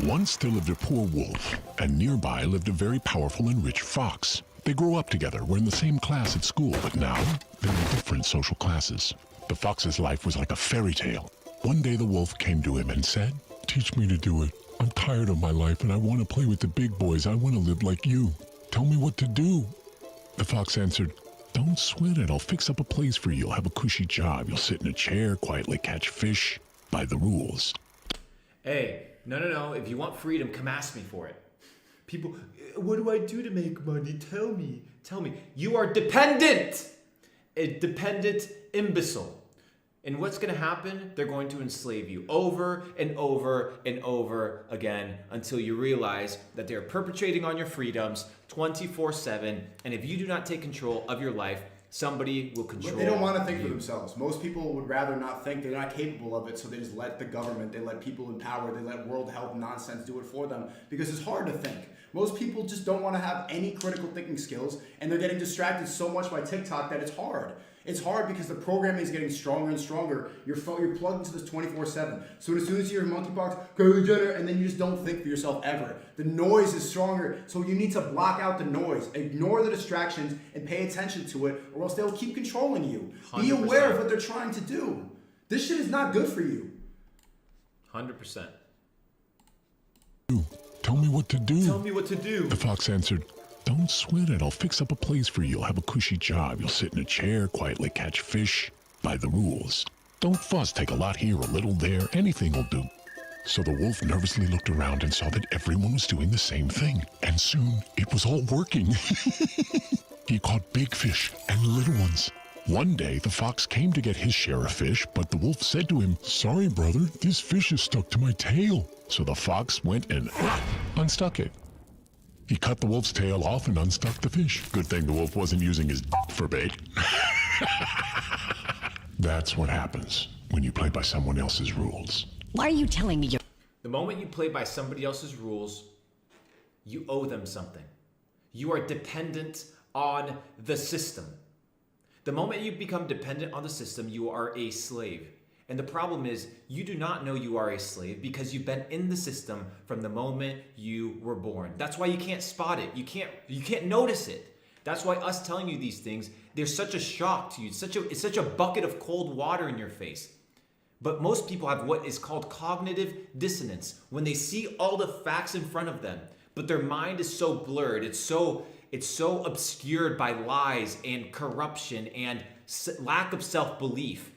Once there lived a poor wolf, and nearby lived a very powerful and rich fox. They grew up together, were in the same class at school, but now they're in different social classes. The fox's life was like a fairy tale. One day the wolf came to him and said, "Teach me to do it. I'm tired of my life and I want to play with the big boys. I want to live like you. Tell me what to do." The fox answered, "Don't sweat it. I'll fix up a place for you. You'll have a cushy job. You'll sit in a chair, quietly catch fish, by the rules." Hey, no. If you want freedom, come ask me for it. People, what do I do to make money? Tell me. You are dependent. A dependent imbecile. And what's going to happen? They're going to enslave you over and over and over again until you realize that they're perpetrating on your freedoms 24/7. And if you do not take control of your life, somebody will control you. But they don't want to think for themselves. Most people would rather not think. They're not capable of it, so they just let the government, they let people in power, they let world health nonsense do it for them because it's hard to think. Most people just don't want to have any critical thinking skills, and they're getting distracted so much by TikTok that it's hard. It's hard because the programming is getting stronger and stronger. You're plugged into this 24/7. So as soon as you hear monkeypox, Kylie Jenner, and then you just don't think for yourself ever. The noise is stronger, so you need to block out the noise. Ignore the distractions and pay attention to it, or else they'll keep controlling you. 100%. Be aware of what they're trying to do. This shit is not good for you. 100%. Tell me what to do. Tell me what to do. The fox answered, "Don't sweat it. I'll fix up a place for you. You'll have a cushy job. You'll sit in a chair, quietly catch fish, by the rules. Don't fuss. Take a lot here, a little there. Anything will do." So the wolf nervously looked around and saw that everyone was doing the same thing. And soon, it was all working. He caught big fish and little ones. One day, the fox came to get his share of fish, but the wolf said to him, "Sorry, brother, this fish is stuck to my tail." So the fox went and unstuck it. He cut the wolf's tail off and unstuck the fish. Good thing the wolf wasn't using his for bait. That's what happens when you play by someone else's rules. Why are you telling me you're... The moment you play by somebody else's rules, you owe them something. You are dependent on the system. The moment you become dependent on the system, you are a slave. And the problem is, you do not know you are a slave because you've been in the system from the moment you were born. That's why you can't spot it. You can't notice it. That's why us telling you these things, they're such a shock to you. It's such a bucket of cold water in your face. But most people have what is called cognitive dissonance when they see all the facts in front of them, but their mind is so blurred. It's so obscured by lies and corruption and lack of self-belief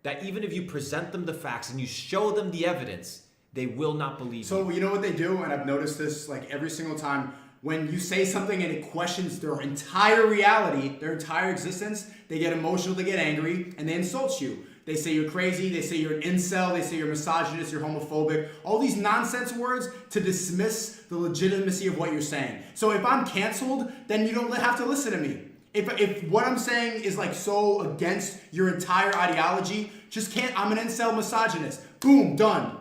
that even if you present them the facts and you show them the evidence, they will not believe you. So you know what they do, and I've noticed this like every single time, when you say something and it questions their entire reality, their entire existence, they get emotional, they get angry, and they insult you. They say you're crazy, they say you're an incel, they say you're misogynist, you're homophobic, all these nonsense words to dismiss the legitimacy of what you're saying. So if I'm canceled, then you don't have to listen to me. If what I'm saying is like so against your entire ideology, just can't. I'm an incel misogynist. Boom, done.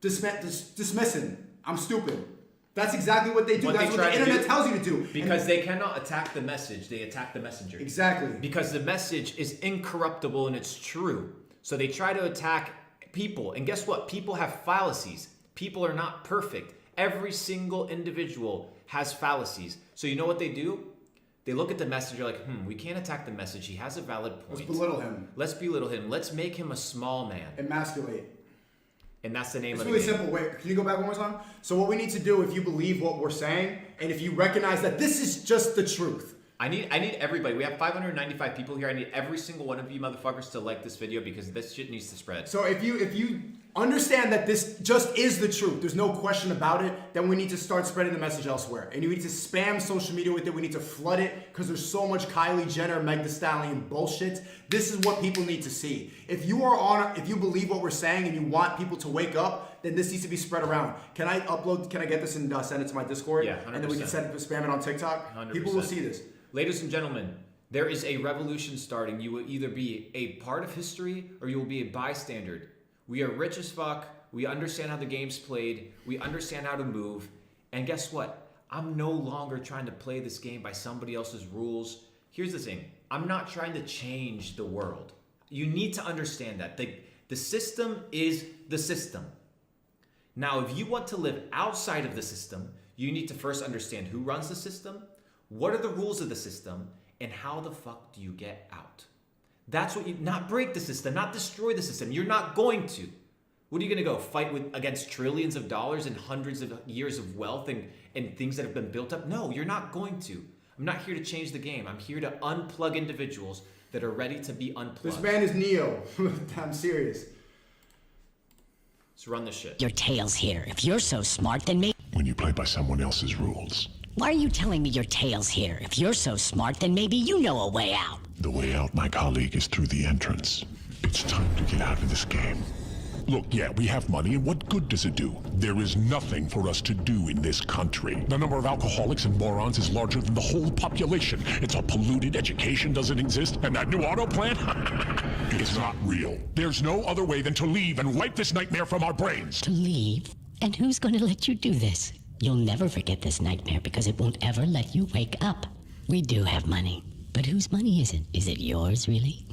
Dismissing. I'm stupid. That's exactly what they do. That's what the internet tells you to do. Because they cannot attack the message, they attack the messenger. Exactly. Because the message is incorruptible and it's true. So they try to attack people. And guess what? People have fallacies. People are not perfect. Every single individual has fallacies. So you know what they do? They look at the message, they're like, we can't attack the message. He has a valid point. Let's belittle him. Let's make him a small man. Emasculate. And that's the name of the game. It's really simple. Wait, can you go back one more time? So what we need to do, if you believe what we're saying, and if you recognize that this is just the truth. I need everybody. We have 595 people here. I need every single one of you motherfuckers to like this video because this shit needs to spread. So if you understand that this just is the truth, there's no question about it, then we need to start spreading the message elsewhere. And you need to spam social media with it. We need to flood it because there's so much Kylie Jenner, Meg Thee Stallion bullshit. This is what people need to see. If you believe what we're saying and you want people to wake up, then this needs to be spread around. Can I get this and send it to my Discord? Yeah, 100%. And then we can spam it on TikTok? 100%. People will see this. Ladies and gentlemen, there is a revolution starting. You will either be a part of history or you will be a bystander. We are rich as fuck. We understand how the game's played. We understand how to move. And guess what? I'm no longer trying to play this game by somebody else's rules. Here's the thing. I'm not trying to change the world. You need to understand that. The system is the system. Now, if you want to live outside of the system, you need to first understand who runs the system, what are the rules of the system, and how the fuck do you get out? That's what not break the system, not destroy the system. You're not going to. What are you going to go fight against trillions of dollars and hundreds of years of wealth and things that have been built up? No, you're not going to. I'm not here to change the game. I'm here to unplug individuals that are ready to be unplugged. This man is Neo. I'm serious. Let's run this shit. Your tail's here. If you're so smart, then maybe... When you play by someone else's rules. Why are you telling me your tail's here? If you're so smart, then maybe you know a way out. The way out, my colleague, is through the entrance. It's time to get out of this game. Look, yeah, we have money, and what good does it do? There is nothing for us to do in this country. The number of alcoholics and morons is larger than the whole population. It's all polluted, education doesn't exist, and that new auto plant? It's not real. There's no other way than to leave and wipe this nightmare from our brains. To leave? And who's going to let you do this? You'll never forget this nightmare because it won't ever let you wake up. We do have money. But whose money is it? Is it yours, really?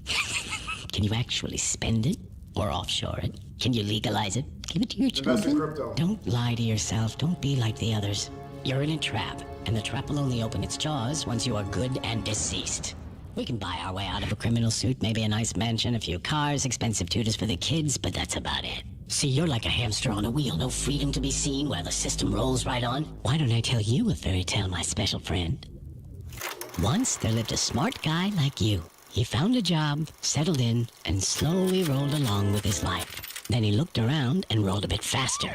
Can you actually spend it? Or offshore it? Can you legalize it? Give it to your children? Don't lie to yourself. Don't be like the others. You're in a trap, and the trap will only open its jaws once you are good and deceased. We can buy our way out of a criminal suit, maybe a nice mansion, a few cars, expensive tutors for the kids, but that's about it. See, you're like a hamster on a wheel, no freedom to be seen while the system rolls right on. Why don't I tell you a fairy tale, my special friend? Once there lived a smart guy like you. He found a job, settled in, and slowly rolled along with his life. Then he looked around and rolled a bit faster.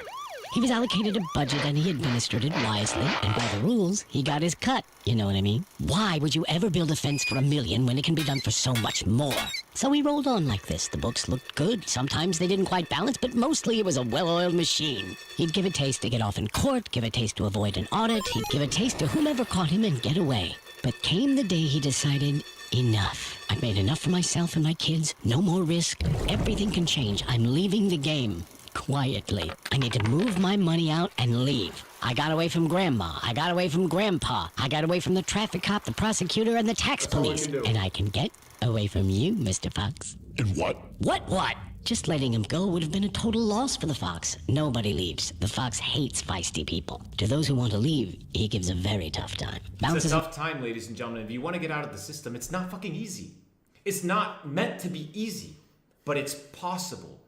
He was allocated a budget and he administered it wisely, and by the rules, he got his cut. You know what I mean? Why would you ever build a fence for $1 million when it can be done for so much more? So he rolled on like this. The books looked good. Sometimes they didn't quite balance, but mostly it was a well-oiled machine. He'd give a taste to get off in court, give a taste to avoid an audit, he'd give a taste to whomever caught him and get away. But came the day he decided, enough. I've made enough for myself and my kids. No more risk. Everything can change. I'm leaving the game. Quietly. I need to move my money out and leave. I got away from Grandma. I got away from Grandpa. I got away from the traffic cop, the prosecutor, and the tax police. And I can get away from you, Mr. Fox. And what? What? Just letting him go would have been a total loss for the Fox. Nobody leaves. The Fox hates feisty people. To those who want to leave, he gives a very tough time. It's a tough time, ladies and gentlemen. If you want to get out of the system, it's not fucking easy. It's not meant to be easy, but it's possible.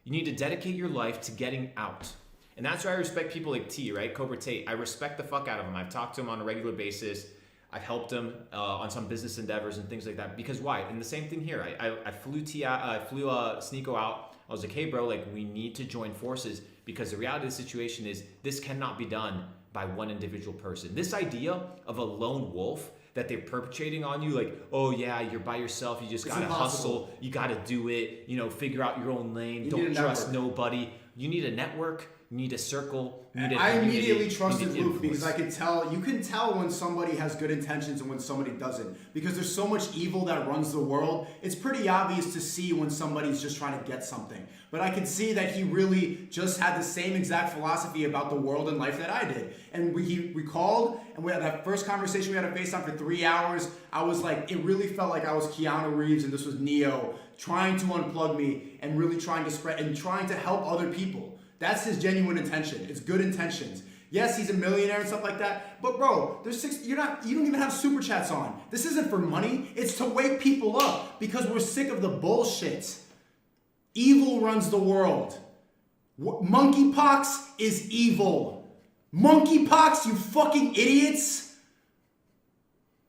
You need to dedicate your life to getting out. And that's why I respect people like T, right? Cobra Tate. I respect the fuck out of him. I've talked to him on a regular basis. I've helped him on some business endeavors and things like that. Because why? And the same thing here. I flew Sneako out. I was like, hey, bro, like we need to join forces because the reality of the situation is this cannot be done by one individual person. This idea of a lone wolf that they're perpetrating on you, like, oh yeah, you're by yourself. You just gotta hustle. You gotta do it. You know, figure out your own lane. Don't trust nobody. You need a network. You need a circle. You need a I community, immediately you trusted need Luke because I influence. could tell. You can tell when somebody has good intentions and when somebody doesn't, because there's so much evil that runs the world. It's pretty obvious to see when somebody's just trying to get something. But I could see that he really just had the same exact philosophy about the world and life that I did. And we called, and we had that first conversation we had on FaceTime for 3 hours. I was like, it really felt like I was Keanu Reeves and this was Neo trying to unplug me and really trying to spread and trying to help other people. That's his genuine intention. It's good intentions. Yes, he's a millionaire and stuff like that. But bro, you don't even have super chats on. This isn't for money. It's to wake people up because we're sick of the bullshit. Evil runs the world. Monkeypox is evil. Monkeypox, you fucking idiots.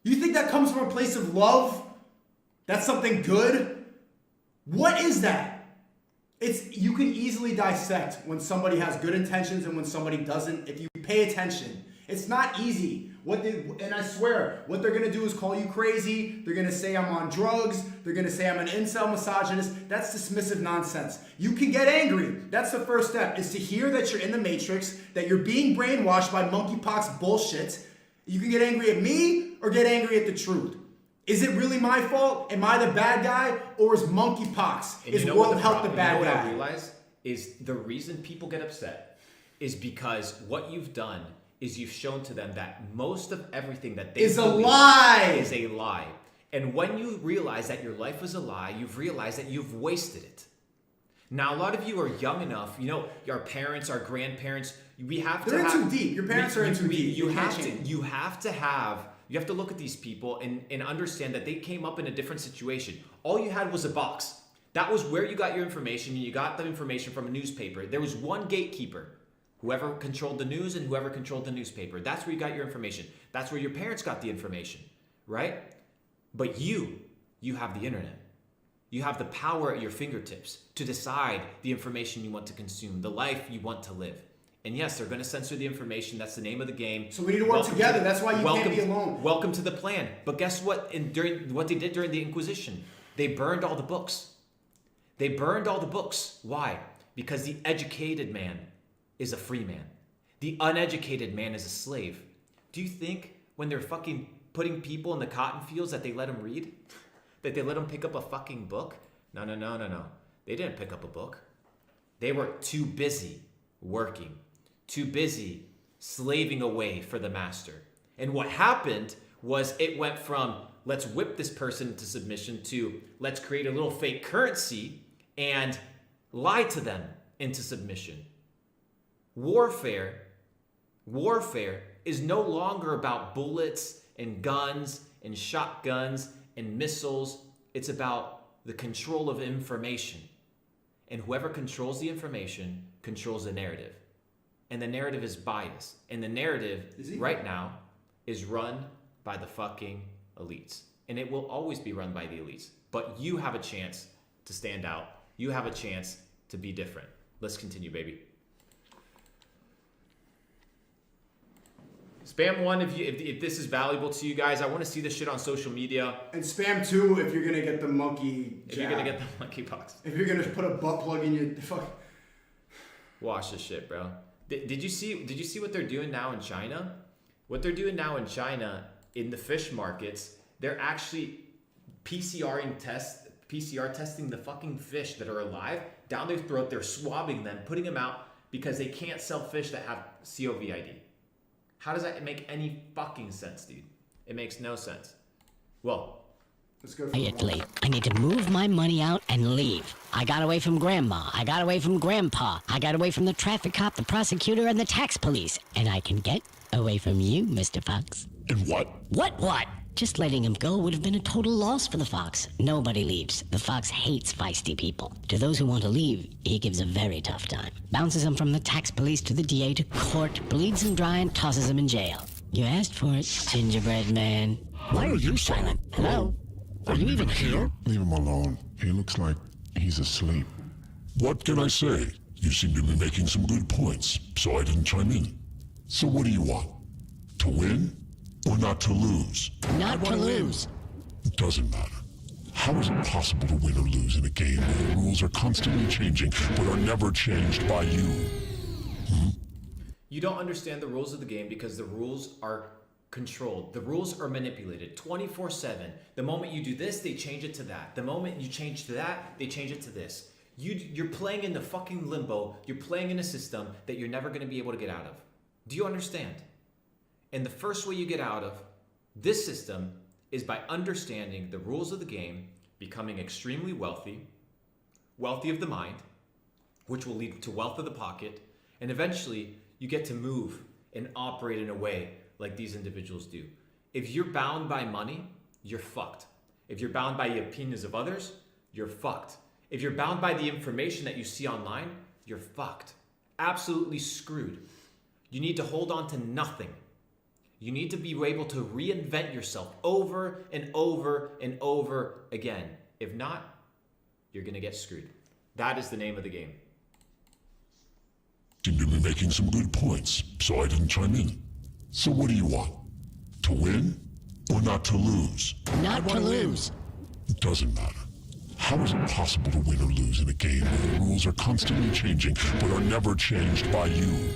You think that comes from a place of love? That's something good? What is that? You can easily dissect when somebody has good intentions and when somebody doesn't if you pay attention. It's not easy. And I swear, what they're gonna do is call you crazy. They're gonna say I'm on drugs. They're gonna say I'm an incel misogynist. That's dismissive nonsense. You can get angry. That's the first step, is to hear that you're in the matrix, that you're being brainwashed by monkeypox bullshit. You can get angry at me or get angry at the truth. Is it really my fault? Am I the bad guy? Or is monkeypox? Is World Health the bad guy? You know what I realize is the reason people get upset is because what you've done is you've shown to them that most of everything that they is a believe lie. Is a lie. And when you realize that your life was a lie, you've realized that you've wasted it. Now, a lot of you are young enough, you know, our parents, our grandparents, we have They're in too deep. Your parents are in too deep. You have to look at these people and understand that they came up in a different situation. All you had was a box. That was where you got your information, and you got the information from a newspaper. There was one gatekeeper. Whoever controlled the news and whoever controlled the newspaper. That's where you got your information. That's where your parents got the information, right? But you have the internet. You have the power at your fingertips to decide the information you want to consume, the life you want to live. And yes, they're going to censor the information. That's the name of the game. So we need to work together. That's why you can't be alone. Welcome to the plan. But guess what? During what they did during the Inquisition, they burned all the books. They burned all the books. Why? Because the educated man is a free man. The uneducated man is a slave. Do you think when they're fucking putting people in the cotton fields that they let them read? That they let them pick up a fucking book? No. They didn't pick up a book. They were too busy working, too busy slaving away for the master. And what happened was it went from let's whip this person into submission to let's create a little fake currency and lie to them into submission. Warfare is no longer about bullets and guns and shotguns and missiles. It's about the control of information. And whoever controls the information controls the narrative. And the narrative is biased. And the narrative right now is run by the fucking elites. And it will always be run by the elites. But you have a chance to stand out. You have a chance to be different. Let's continue, baby. Spam 1 if this is valuable to you guys. I want to see this shit on social media. And spam 2 if you're gonna get the monkey jab. If you're gonna get the monkey box. If you're gonna put a butt plug in your fuck. Watch this shit, bro. Did you see what they're doing now in China? What they're doing now in China in the fish markets, they're actually PCR testing the fucking fish that are alive down their throat. They're swabbing them, putting them out because they can't sell fish that have COVID. How does that make any fucking sense, dude? It makes no sense. Well, let's go. Immediately, I need to move my money out and leave. I got away from Grandma. I got away from Grandpa. I got away from the traffic cop, the prosecutor, and the tax police. And I can get away from you, Mr. Fox. And what? What? Just letting him go would have been a total loss for the Fox. Nobody leaves. The Fox hates feisty people. To those who want to leave, he gives a very tough time. Bounces them from the tax police to the DA to court, bleeds them dry, and tosses them in jail. You asked for it, gingerbread man. Why are you silent? Hello? Are you even here? Leave him alone. He looks like he's asleep. What can I say? You seem to be making some good points, so I didn't chime in. So what do you want? To win? Or not to lose? Not to lose. It doesn't matter. How is it possible to win or lose in a game where the rules are constantly changing, but are never changed by you? You don't understand the rules of the game because the rules are controlled. The rules are manipulated 24/7. The moment you do this, they change it to that. The moment you change to that, they change it to this. You're playing in the fucking limbo. You're playing in a system that you're never going to be able to get out of. Do you understand? And the first way you get out of this system is by understanding the rules of the game, becoming extremely wealthy, wealthy of the mind, which will lead to wealth of the pocket, and eventually you get to move and operate in a way like these individuals do. If you're bound by money, you're fucked. If you're bound by the opinions of others, you're fucked. If you're bound by the information that you see online, you're fucked. Absolutely screwed. You need to hold on to nothing. You need to be able to reinvent yourself over and over and over again. If not, you're gonna get screwed. That is the name of the game. Seem to be making some good points, so I didn't chime in. So what do you want? To win or not to lose? Not to lose. It doesn't matter. How is it possible to win or lose in a game where the rules are constantly changing but are never changed by you?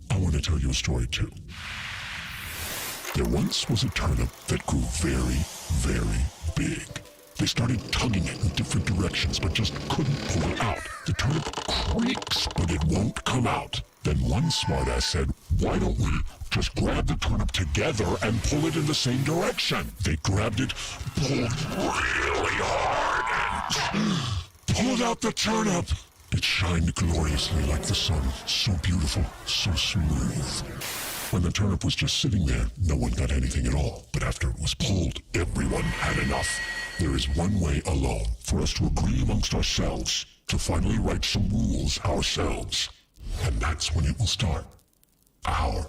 I want to tell you a story too. There once was a turnip that grew very, very big. They started tugging it in different directions but just couldn't pull it out. The turnip creaks, but it won't come out. Then one smartass said, why don't we just grab the turnip together and pull it in the same direction? They grabbed it, pulled really hard, and pulled out the turnip. It shined gloriously like the sun, so beautiful, so smooth. When the turnip was just sitting there, no one got anything at all. But after it was pulled, everyone had enough. There is one way alone for us to agree amongst ourselves, to finally write some rules ourselves. And that's when it will start. Our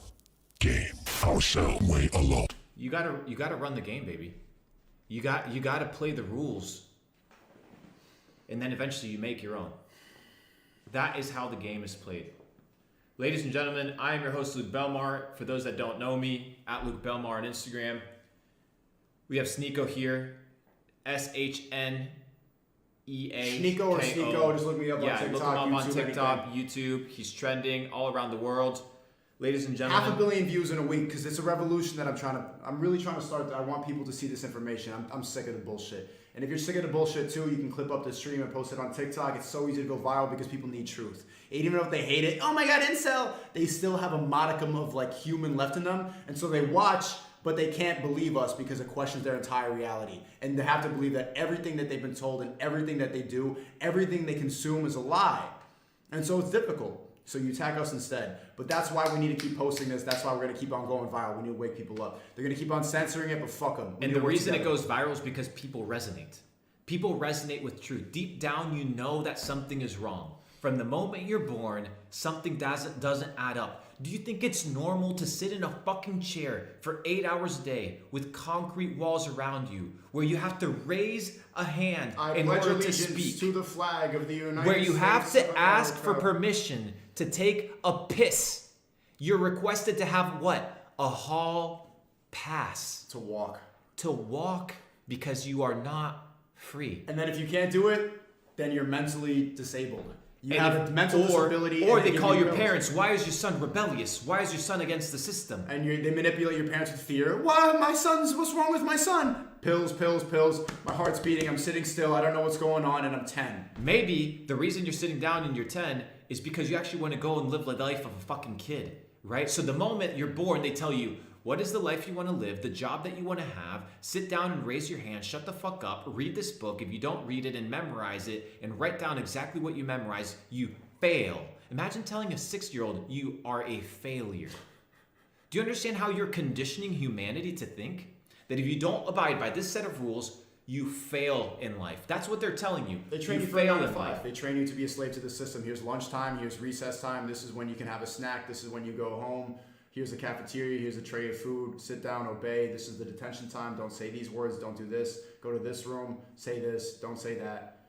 game. Ourselves way alone. You gotta run the game, baby. You gotta play the rules. And then eventually you make your own. That is how the game is played. Ladies and gentlemen, I am your host, Luke Belmar. For those that don't know me, at Luke Belmar on Instagram. We have Sneako here. SHNEA. Sneako or Sneako, just look me up on TikTok. Yeah, look him up on TikTok, YouTube. He's trending all around the world. Ladies and gentlemen. 500 million views in a week because it's a revolution that I'm really trying to start. I want people to see this information. I'm sick of the bullshit. And if you're sick of the bullshit too, you can clip up the stream and post it on TikTok. It's so easy to go viral because people need truth. Even if they hate it, oh my god, incel, they still have a modicum of like human left in them. And so they watch, but they can't believe us because it questions their entire reality. And they have to believe that everything that they've been told and everything that they do, everything they consume is a lie. And so it's difficult. So you attack us instead. But that's why we need to keep posting this. That's why we're going to keep on going viral. We need to wake people up. They're going to keep on censoring it, but fuck them. And the reason it goes viral is because people resonate. People resonate with truth. Deep down, you know that something is wrong. From the moment you're born, something doesn't add up. Do you think it's normal to sit in a fucking chair for 8 hours a day with concrete walls around you, where you have to raise a hand in order to speak, to the flag of the United States, where you have to ask for America. permission to take a piss? You're requested to have what? A hall pass. To walk. To walk because you are not free. And then if you can't do it, then you're mentally disabled. You And have a mental disability. Or and they give call you your pills. parents, why is your son rebellious? Why is your son against the system? And they manipulate your parents with fear. Why, what's wrong with my son? Pills, pills, pills. My heart's beating. I'm sitting still. I don't know what's going on, and I'm 10. Maybe the reason you're sitting down and you're 10 is because you actually want to go and live the life of a fucking kid, right? So the moment you're born, they tell you, what is the life you want to live, the job that you want to have, sit down and raise your hand, shut the fuck up, read this book. If you don't read it and memorize it and write down exactly what you memorize, you fail. Imagine telling a 6-year-old you are a failure. Do you understand how you're conditioning humanity to think? That if you don't abide by this set of rules, you fail in life. That's what they're telling you. They train you for fail 9 to in 5. life. They train you to be a slave to the system. Here's lunchtime. Here's recess time. This is when you can have a snack. This is when you go home. Here's the cafeteria. Here's a tray of food. Sit down, obey. This is the detention time. Don't say these words. Don't do this. Go to this room. Say this. Don't say that.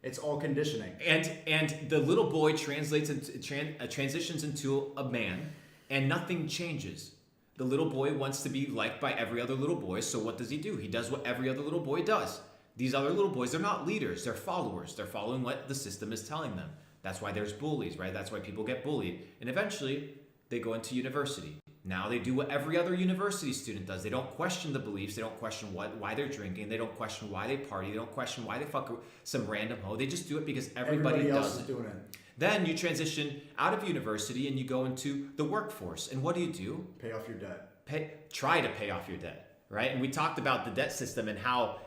It's all conditioning. And the little boy transitions into a man, and nothing changes. The little boy wants to be liked by every other little boy, so what does he do? He does what every other little boy does. These other little boys, they're not leaders, they're followers. They're following what the system is telling them. That's why there's bullies, right? That's why people get bullied. And eventually, they go into university. Now they do what every other university student does. They don't question the beliefs. They don't question why they're drinking. They don't question why they party. They don't question why they fuck some random hoe. They just do it because everybody else does is it. doing it. Then you transition out of university and you go into the workforce. And what do? Pay off your debt. Try to pay off your debt, right? And we talked about the debt system and how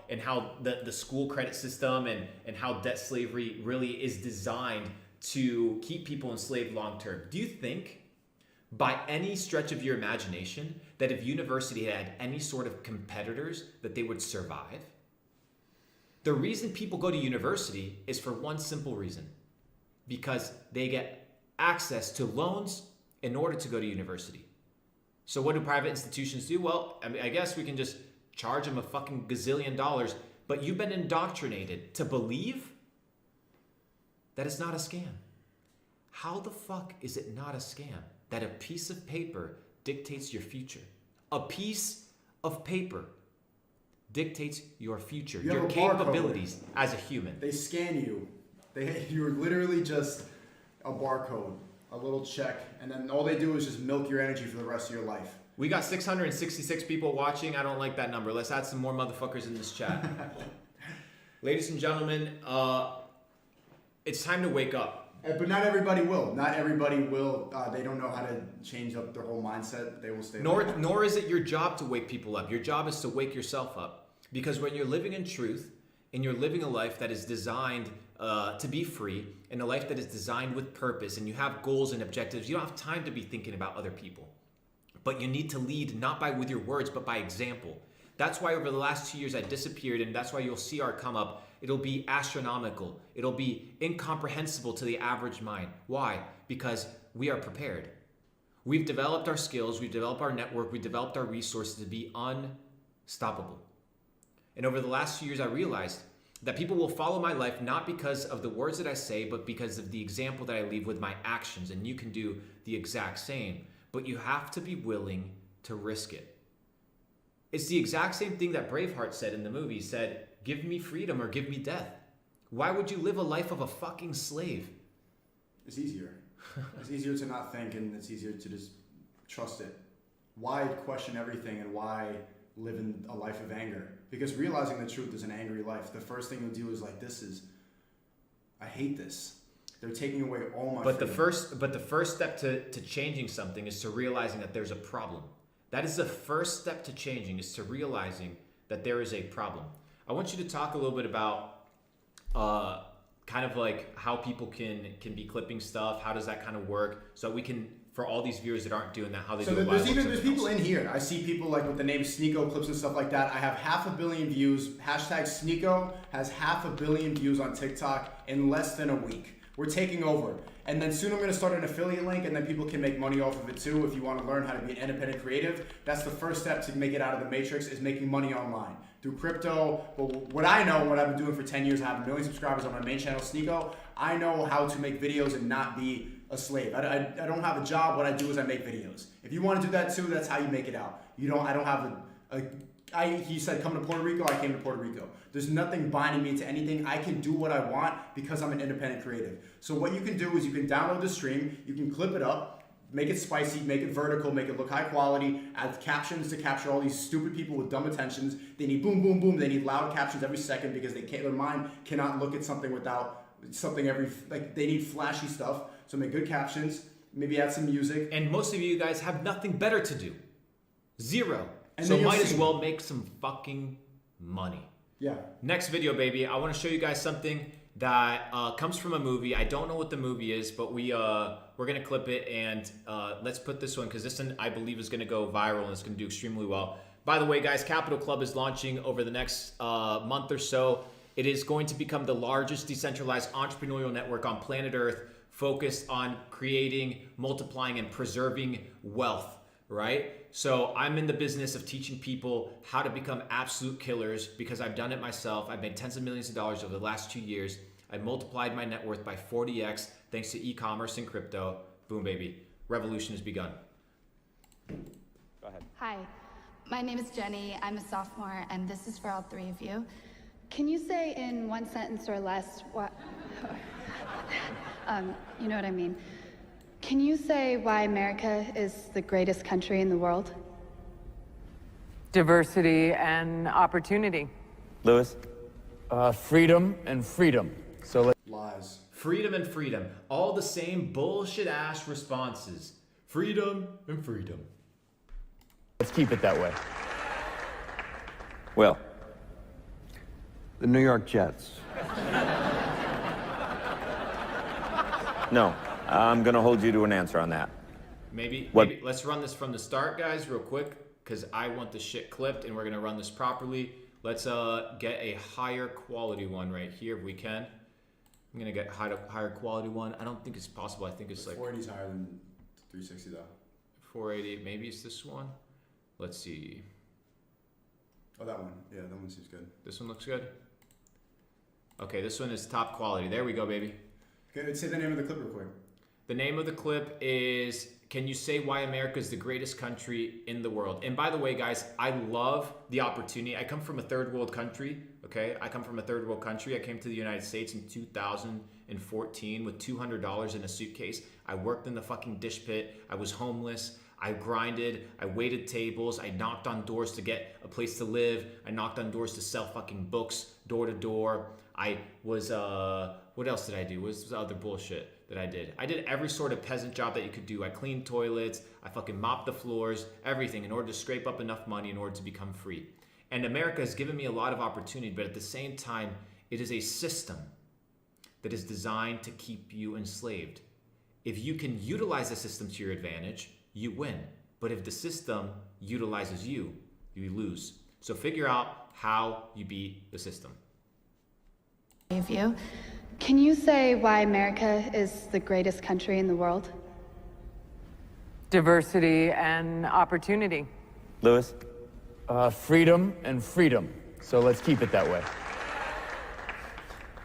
the school credit system and how debt slavery really is designed to keep people enslaved long term. Do you think, by any stretch of your imagination, that if university had any sort of competitors, that they would survive? The reason people go to university is for one simple reason: because they get access to loans in order to go to university. So what do private institutions do? Well, I mean, I guess we can just charge them a fucking gazillion dollars, but you've been indoctrinated to believe that it's not a scam. How the fuck is it not a scam that a piece of paper dictates your future? A piece of paper dictates your future, You have your a barcode. capabilities as a human. They scan you. You're literally just a barcode, a little check, and then all they do is just milk your energy for the rest of your life. We got 666 people watching. I don't like that number. Let's add some more motherfuckers in this chat. Ladies and gentlemen, it's time to wake up. But not everybody will. Not everybody will. They don't know how to change up their whole mindset. They will stay. Nor is it your job to wake people up. Your job is to wake yourself up. Because when you're living in truth and you're living a life that is designed to be free, and a life that is designed with purpose, and you have goals and objectives, you don't have time to be thinking about other people. But you need to lead not with your words, but by example. That's why over the last 2 years I disappeared, and that's why you'll see our come up. It'll be astronomical. It'll be incomprehensible to the average mind. Why? Because we are prepared. We've developed our skills, we've developed our network, we've developed our resources to be unstoppable. And over the last 2 years, I realized that people will follow my life not because of the words that I say, but because of the example that I leave with my actions. And you can do the exact same, but you have to be willing to risk it. It's the exact same thing that Braveheart said in the movie. He said, "Give me freedom or give me death." Why would you live a life of a fucking slave? It's easier. It's easier to not think, and it's easier to just trust it. Why question everything, and why live in a life of anger? Because realizing the truth is an angry life. The first thing you'll do is like, I hate this. They're taking away all my freedom. The first step to changing something is to realizing that there's a problem. That is the first step to changing, is to realizing that there is a problem. I want you to talk a little bit about kind of like how people can be clipping stuff. How does that kind of work? So we can, for all these viewers that aren't doing that, how they do it. There's people in here. I see people like with the name Sneako clips and stuff like that. I have 500 million views. Hashtag Sneako has 500 million views on TikTok in less than a week. We're taking over. And then soon I'm going to start an affiliate link, and then people can make money off of it too. If you want to learn how to be an independent creative, that's the first step to make it out of the matrix, is making money online through crypto. But what I know, what I've been doing for 10 years, I have 1 million subscribers on my main channel, Sneako. I know how to make videos and not be a slave. I don't have a job. What I do is I make videos. If you want to do that too, that's how you make it out. I don't have he said come to Puerto Rico, I came to Puerto Rico. There's nothing binding me to anything. I can do what I want because I'm an independent creative. So what you can do is you can download the stream, you can clip it up, make it spicy, make it vertical, make it look high quality, add captions to capture all these stupid people with dumb attentions. They need boom, boom, boom. They need loud captions every second because their mind cannot look at something without something they need flashy stuff. So make good captions, maybe add some music. And most of you guys have nothing better to do. Zero. And so might as well make some fucking money. Yeah. Next video, baby. I want to show you guys something that comes from a movie. I don't know what the movie is, but we're gonna clip it, and let's put this one, because this one I believe is gonna go viral and it's gonna do extremely well. By the way, guys, Capital Club is launching over the next month or so. It is going to become the largest decentralized entrepreneurial network on planet Earth, focused on creating, multiplying, and preserving wealth. Right? So I'm in the business of teaching people how to become absolute killers, because I've done it myself. I've made tens of millions of dollars over the last 2 years. I multiplied my net worth by 40x thanks to e-commerce and crypto. Boom, baby. Revolution has begun. Go ahead. Hi, my name is Jenny. I'm a sophomore, and this is for all three of you. Can you say in one sentence or less You know what I mean. Can you say why America is the greatest country in the world? Diversity and opportunity. Lewis? Freedom and freedom. So Lies. Freedom and freedom. All the same bullshit ass responses. Freedom and freedom. let's keep it that way. Will? The New York Jets. No. I'm going to hold you to an answer on that. Maybe What? let's run this from the start, guys, real quick, because I want the shit clipped and we're going to run this properly. Let's get a higher quality one right here if we can. I'm going to get higher quality one. I don't think it's possible. I think it's like 480's higher than 360 though. 480. Maybe it's this one. Let's see. Oh, that one. Yeah, that one seems good. This one looks good. Okay, this one is top quality. There we go, baby. Okay, let's say the name of the clip real quick. The name of the clip is, can you say why America is the greatest country in the world? And by the way, guys, I love the opportunity. I come from a third world country, okay? I come from a third world country. I came to the United States in 2014 with $200 in a suitcase. I worked in the fucking dish pit. I was homeless. I grinded. I waited tables. I knocked on doors to get a place to live. I knocked on doors to sell fucking books door to door. I was, what else did I do? What was the other bullshit that I did? I did every sort of peasant job that you could do. I cleaned toilets. I fucking mopped the floors, everything in order to scrape up enough money in order to become free. And America has given me a lot of opportunity, but at the same time, it is a system that is designed to keep you enslaved. If you can utilize the system to your advantage, you win. But if the system utilizes you, you lose. So figure out how you beat the system. View. Can you say why America is the greatest country in the world? Diversity and opportunity. Lewis? Freedom and freedom. So let's keep it that way.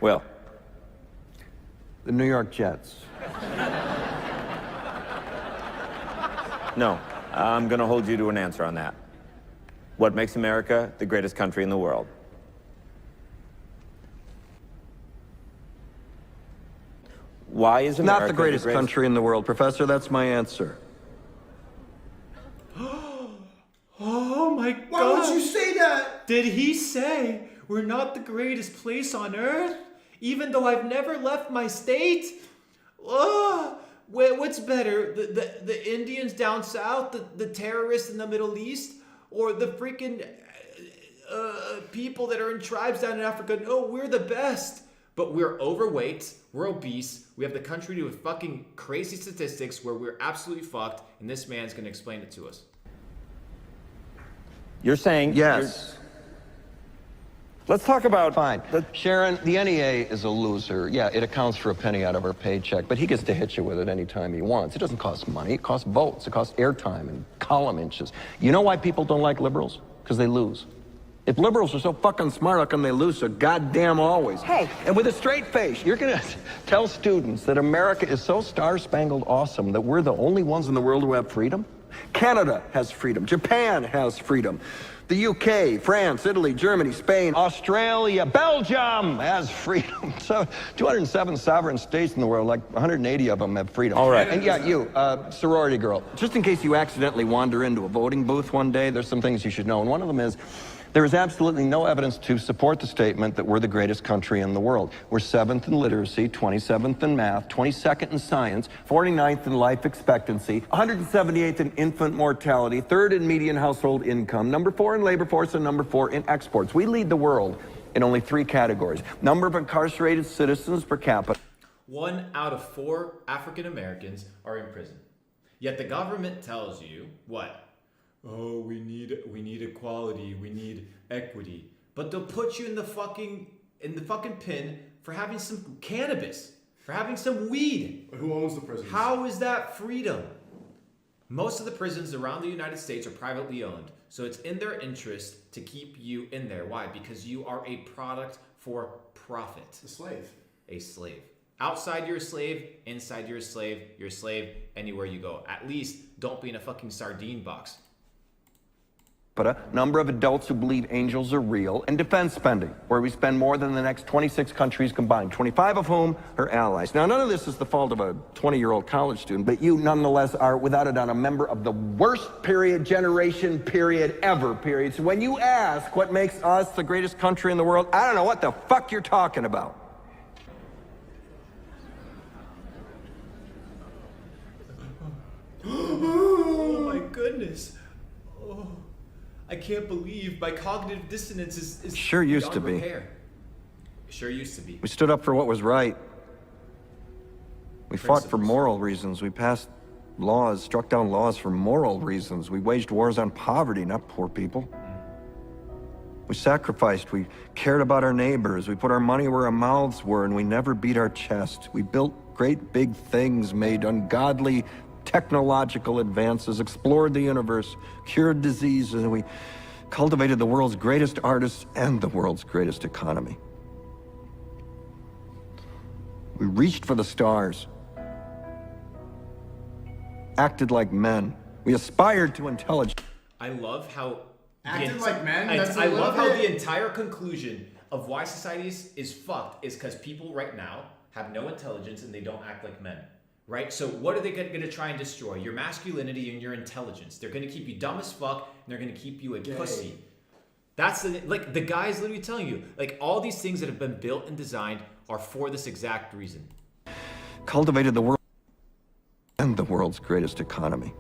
Will? The New York Jets. No. I'm going to hold you to an answer on that. What makes America the greatest country in the world? Why is America Not the greatest country in the world, Professor. That's my answer. Oh my God. Why would you say that? Did he say we're not the greatest place on earth? Even though I've never left my state? Oh, what's better? The Indians down south, the terrorists in the Middle East, or the freaking people that are in tribes down in Africa? No, we're the best. But we're overweight, we're obese, we have the country with fucking crazy statistics where we're absolutely fucked, and this man's gonna explain it to us. You're saying... Yes. Let's talk about... Fine. Sharon, the NEA is a loser. Yeah, it accounts for a penny out of our paycheck, but he gets to hit you with it anytime he wants. It doesn't cost money. It costs votes. It costs airtime and column inches. You know why people don't like liberals? Because they lose. If liberals are so fucking smart, how come they lose so goddamn always? Hey. And with a straight face, you're gonna tell students that America is so star-spangled awesome that we're the only ones in the world who have freedom? Canada has freedom. Japan has freedom. The UK, France, Italy, Germany, Spain, Australia, Belgium has freedom. So 207 sovereign states in the world, like 180 of them have freedom. All right. And yeah, you, sorority girl, just in case you accidentally wander into a voting booth one day, there's some things you should know. And one of them is, there is absolutely no evidence to support the statement that we're the greatest country in the world. We're 7th in literacy, 27th in math, 22nd in science, 49th in life expectancy, 178th in infant mortality, 3rd in median household income, number 4 in labor force, and number 4 in exports. We lead the world in only 3 categories. Number of incarcerated citizens per capita. 1 out of 4 African Americans are in prison. Yet the government tells you what? Oh, we need equality, we need equity. But they'll put you in the fucking pin for having some cannabis, for having some weed. Who owns the prisons? How is that freedom? Most of the prisons around the United States are privately owned, so it's in their interest to keep you in there. Why? Because you are a product for profit. A slave. A slave. Outside you're a slave, inside you're a slave anywhere you go. At least don't be in a fucking sardine box. but a number of adults who believe angels are real, and defense spending, where we spend more than the next 26 countries combined, 25 of whom are allies. Now, none of this is the fault of a 20-year-old college student, but you nonetheless are, without a doubt, a member of the worst generation ever. So when you ask what makes us the greatest country in the world, I don't know what the fuck you're talking about. Oh my goodness. Oh, I can't believe my cognitive dissonance is Sure used beyond to be. repair. It sure used to be. We stood up for what was right. We fought for Principles. moral reasons. We passed laws, struck down laws for moral reasons. We waged wars on poverty, not poor people. We sacrificed. We cared about our neighbors. We put our money where our mouths were, and we never beat our chest. We built great big things, made ungodly technological advances, explored the universe, cured disease, and we cultivated the world's greatest artists and the world's greatest economy. We reached for the stars, acted like men. We aspired to intelligence. I love how Acted like men? I That's a love little how bit- the entire conclusion of why society is fucked is because people right now have no intelligence and they don't act like men. Right? So what are they going to try and destroy? Your masculinity and your intelligence. They're going to keep you dumb as fuck and they're going to keep you a pussy. That's the guy's literally telling you, like, all these things that have been built and designed are for this exact reason. Cultivated the world and the world's greatest economy.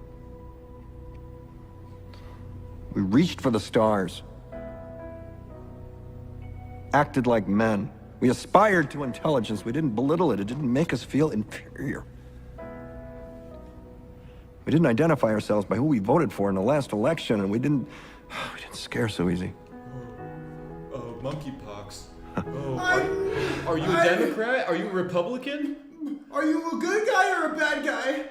We reached for the stars, acted like men. We aspired to intelligence. We didn't belittle it. It didn't make us feel inferior. We didn't identify ourselves by who we voted for in the last election, and we didn't scare so easy. Oh, monkeypox. Are you a Democrat? Are you a Republican? Are you a good guy or a bad guy?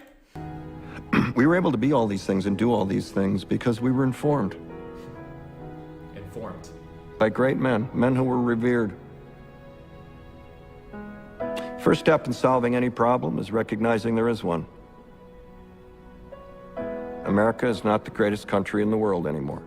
We were able to be all these things and do all these things because we were informed Informed. by great men, men who were revered. First step in solving any problem is recognizing there is one. America is not the greatest country in the world anymore.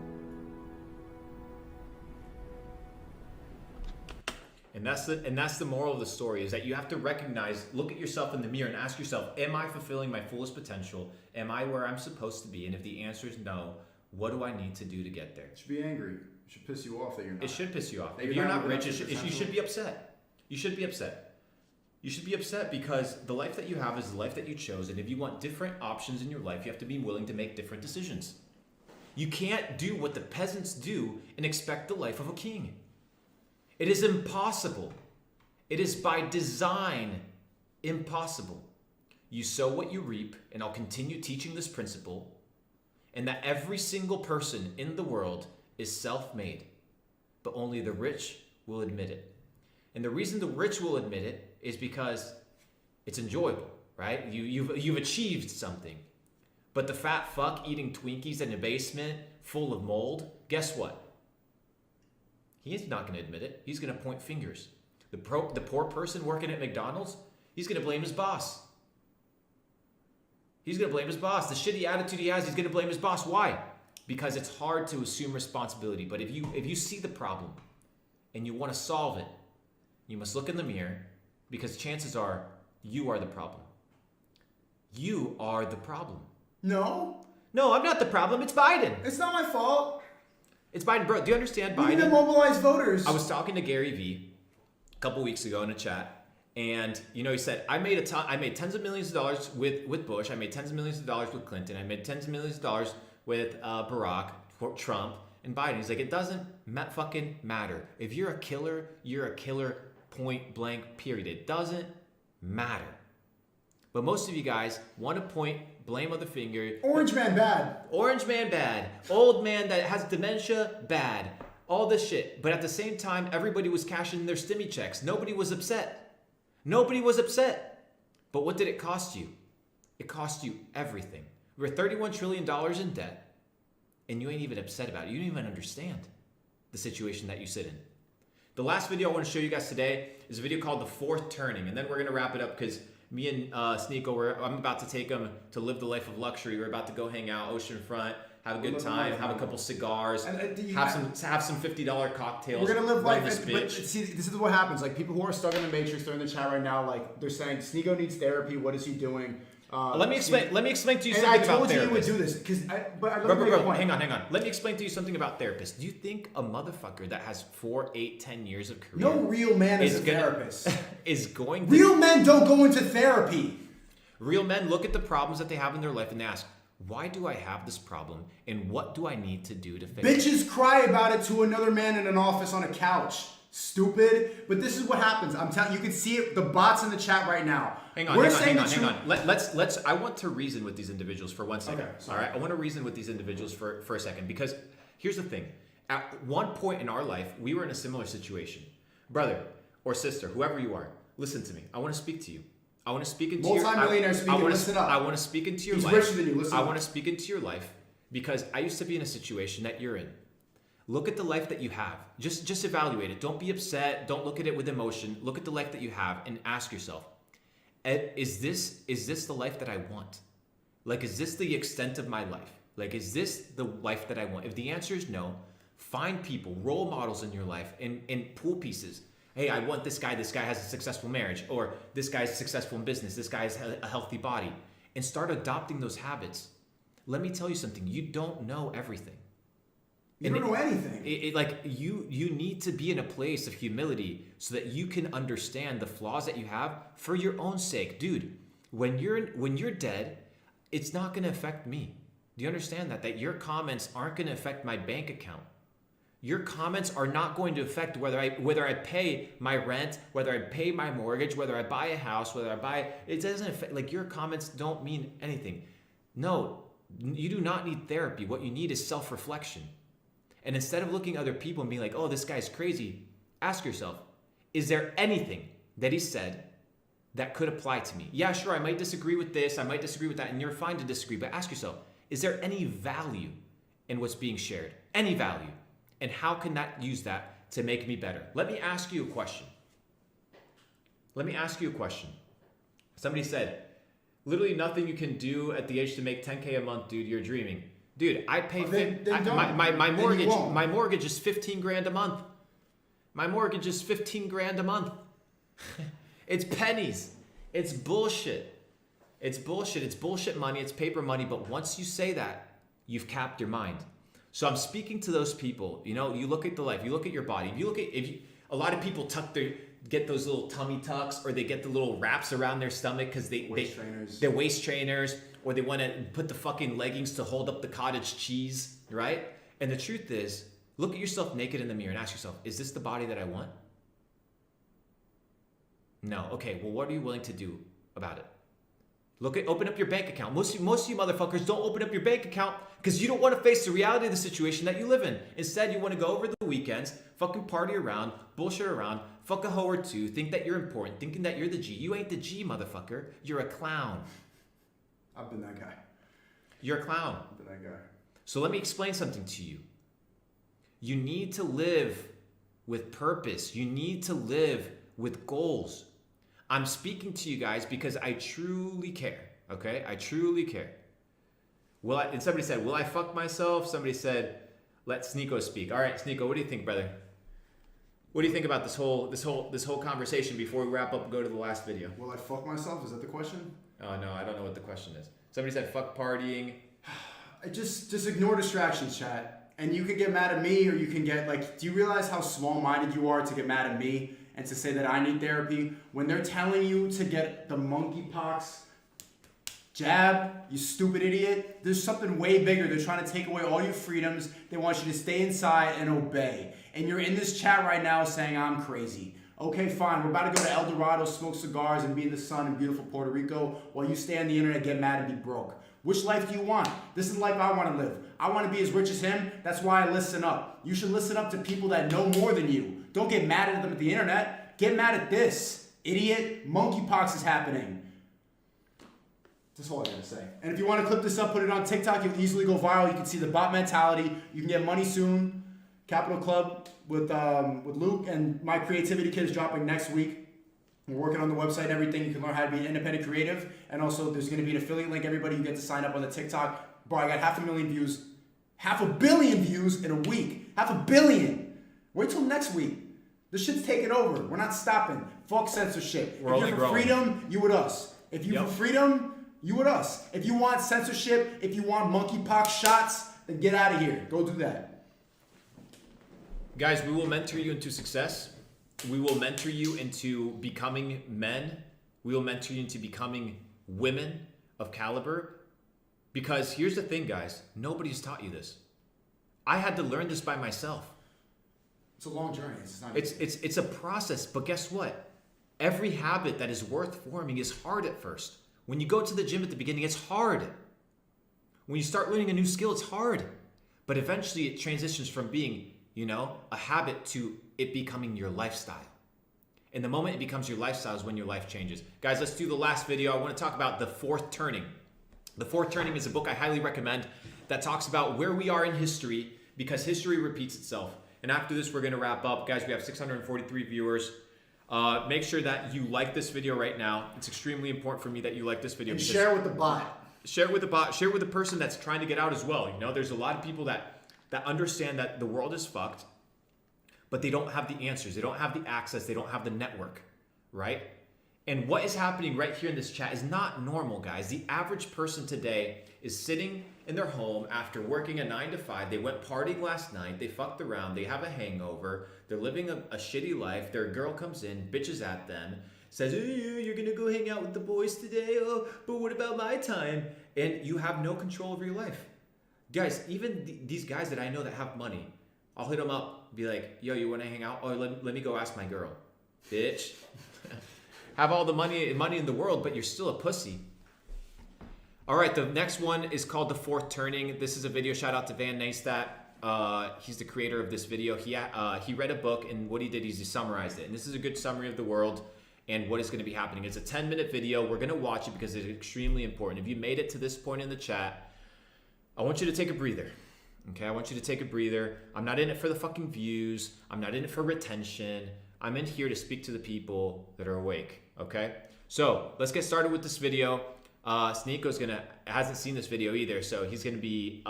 And that's the moral of the story, is that you have to recognize, look at yourself in the mirror and ask yourself, am I fulfilling my fullest potential? Am I where I'm supposed to be? And if the answer is no, what do I need to do to get there? It should be angry. It should piss you off that you're not. It should piss you off. That If you're not rich, you should be upset. You should be upset. You should be upset because the life that you have is the life that you chose. And if you want different options in your life, you have to be willing to make different decisions. You can't do what the peasants do and expect the life of a king. It is impossible. It is by design impossible. You sow what you reap, and I'll continue teaching this principle, and that every single person in the world is self-made, but only the rich will admit it. And the reason the rich will admit it is because it's enjoyable, right? You've achieved something. But the fat fuck eating Twinkies in a basement full of mold, guess what? He's not going to admit it. He's going to point fingers. The poor person working at McDonald's, he's going to blame his boss. He's going to blame his boss. The shitty attitude he has, he's going to blame his boss. Why? Because it's hard to assume responsibility. But if you see the problem and you want to solve it, you must look in the mirror, because chances are you are the problem. You are the problem. No. No, I'm not the problem. It's Biden. It's not my fault. It's Biden. Bro, do you understand We Biden? need to mobilize voters. I was talking to Gary Vee a couple weeks ago in a chat, and he said, I made tens of millions of dollars with Bush. I made tens of millions of dollars with Clinton. I made tens of millions of dollars with Barack, Trump, and Biden. He's like, it doesn't fucking matter. If you're a killer, you're a killer, point blank, period. It doesn't matter. But most of you guys want to point blame of the finger. Orange man bad. Orange man bad. Old man that has dementia bad. All this shit. But at the same time, everybody was cashing their stimmy checks. Nobody was upset. Nobody was upset. But what did it cost you? It cost you everything. We're $31 trillion in debt, and you ain't even upset about it. You don't even understand the situation that you sit in. The last video I want to show you guys today is a video called The Fourth Turning, and then we're going to wrap it up because Me and Sneako, I'm about to take him to live the life of luxury. We're about to go hang out oceanfront, have a good time, have a couple cigars, have some $50 cocktails. We're gonna live life. This But see, this is what happens. Like people who are stuck in the matrix, they're in the chat right now. Like they're saying, Sneako needs therapy. What is he doing? Let me explain to you and something I about told you therapists. you would do this because Hang on. Let me explain to you something about therapists. Do you think a motherfucker that has 4, 8, 10 years of career? No real man is a therapist. Is going. Real men don't go into therapy. Real men look at the problems that they have in their life and they ask, why do I have this problem and what do I need to do to fix it? Bitches cry about it to another man in an office on a couch. Stupid. But this is what happens. I'm telling you, can see it. The bots in the chat right now. Hang on. Let's. I want to reason with these individuals for 1 second. Okay, all right. I want to reason with these individuals for a second because here's the thing. At one point in our life, we were in a similar situation. Brother or sister, whoever you are, listen to me. I want to speak to you. I want to speak into your life. Multi-millionaire speaking, listen up. I want to speak into your life. He's richer than you, listen I up. want to speak into your life because I used to be in a situation that you're in. Look at the life that you have. Just evaluate it. Don't be upset. Don't look at it with emotion. Look at the life that you have and ask yourself, is this the life that I want? Like, is this the extent of my life? Like, is this the life that I want? If the answer is no, find people, role models in your life and pull pieces. Hey, I want this guy. This guy has a successful marriage, or this guy's successful in business. This guy has a healthy body, and start adopting those habits. Let me tell you something. You don't know everything. You don't know anything. You need to be in a place of humility so that you can understand the flaws that you have for your own sake, dude. When you're dead, it's not going to affect me. Do you understand that? That your comments aren't going to affect my bank account. Your comments are not going to affect whether I pay my rent, whether I pay my mortgage, whether I buy a house, it doesn't affect, like, your comments don't mean anything. No, you do not need therapy. What you need is self-reflection. And instead of looking at other people and being like, oh, this guy's crazy, ask yourself, is there anything that he said that could apply to me? Yeah, sure, I might disagree with this, I might disagree with that, and you're fine to disagree, but ask yourself, is there any value in what's being shared? Any value? And how can that use that to make me better? Let me ask you a question. Somebody said, literally nothing you can do at the age to make 10K a month, dude, you're dreaming. Dude, I pay my mortgage is 15 grand a month. My mortgage is 15 grand a month. It's pennies. It's bullshit. It's bullshit money. It's paper money. But once you say that, you've capped your mind. So I'm speaking to those people. You know, you look at the life, you look at your body. A lot of people get those little tummy tucks, or they get the little wraps around their stomach because they're waist trainers, or they want to put the fucking leggings to hold up the cottage cheese, right? And the truth is, look at yourself naked in the mirror and ask yourself, is this the body that I want? No. Okay, well, what are you willing to do about it? Open up your bank account. Most of you motherfuckers don't open up your bank account because you don't want to face the reality of the situation that you live in. Instead, you want to go over the weekends, fucking party around, bullshit around, fuck a hoe or two, think that you're important, thinking that you're the G. You ain't the G, motherfucker. You're a clown. I've been that guy. You're a clown. I've been that guy. So let me explain something to you. You need to live with purpose. You need to live with goals. I'm speaking to you guys because I truly care, okay? I truly care. And somebody said, will I fuck myself? Somebody said, let Sneako speak. All right, Sneako, what do you think, brother? What do you think about this whole conversation before we wrap up and go to the last video? Will I fuck myself? Is that the question? Oh, no, I don't know what the question is. Somebody said, fuck partying. Just ignore distractions, chat. And you can get mad at me, or you can get, do you realize how small-minded you are to get mad at me and to say that I need therapy? When they're telling you to get the monkeypox jab, you stupid idiot, there's something way bigger. They're trying to take away all your freedoms. They want you to stay inside and obey. And you're in this chat right now saying I'm crazy. Okay, fine. We're about to go to El Dorado, smoke cigars, and be in the sun in beautiful Puerto Rico while you stay on the internet, get mad, and be broke. Which life do you want? This is the life I want to live. I want to be as rich as him. That's why I listen up. You should listen up to people that know more than you. Don't get mad at them at the internet. Get mad at this. Idiot. Monkeypox is happening. That's all I gotta say. And if you want to clip this up, put it on TikTok, you'll easily go viral. You can see the bot mentality. You can get money soon. Capital Club with Luke, and my creativity kit is dropping next week. We're working on the website and everything. You can learn how to be an independent creative. And also, there's going to be an affiliate link. Everybody, you get to sign up on the TikTok. Bro, I got 500,000 views. 500 million views in a week. 500 million. Wait till next week. This shit's taking over. We're not stopping. Fuck censorship. We're if you're only for growing. freedom, you with us. If you're for freedom, you with us. If you want censorship, if you want monkeypox shots, then get out of here. Go do that. Guys, we will mentor you into success. We will mentor you into becoming men. We will mentor you into becoming women of caliber. Because here's the thing, guys. Nobody's taught you this. I had to learn this by myself. It's a long journey. It's a process, but guess what? Every habit that is worth forming is hard at first. When you go to the gym at the beginning, it's hard. When you start learning a new skill, it's hard. But eventually it transitions from being, a habit to it becoming your lifestyle. And the moment it becomes your lifestyle is when your life changes. Guys, let's do the last video. I want to talk about The Fourth Turning. The Fourth Turning is a book I highly recommend that talks about where we are in history, because history repeats itself. And after this, we're going to wrap up. Guys, we have 643 viewers. Make sure that you like this video right now. It's extremely important for me that you like this video. And share with the bot. Share it with the bot. Share it with the person that's trying to get out as well. There's a lot of people that understand that the world is fucked, but they don't have the answers. They don't have the access. They don't have the network, right? And what is happening right here in this chat is not normal, guys. The average person today is sitting in their home after working a 9 to 5. They went partying last night. They fucked around. They have a hangover. They're living a shitty life. Their girl comes in, bitches at them, says, "Oh, you're going to go hang out with the boys today. Oh, but what about my time?" And you have no control over your life. Guys, even these guys that I know that have money, I'll hit them up, be like, "Yo, you want to hang out? Oh, let me go ask my girl." Bitch. Have all the money in the world, but you're still a pussy. All right, the next one is called The Fourth Turning. This is a video. Shout out to Van Neistat. He's the creator of this video. He read a book, and what he did is he summarized it. And this is a good summary of the world and what is going to be happening. It's a 10-minute video. We're going to watch it because it's extremely important. If you made it to this point in the chat, I want you to take a breather. Okay, I want you to take a breather. I'm not in it for the fucking views. I'm not in it for retention. I'm in here to speak to the people that are awake. Okay, so let's get started with this video. Sneako hasn't seen this video either, so he's gonna be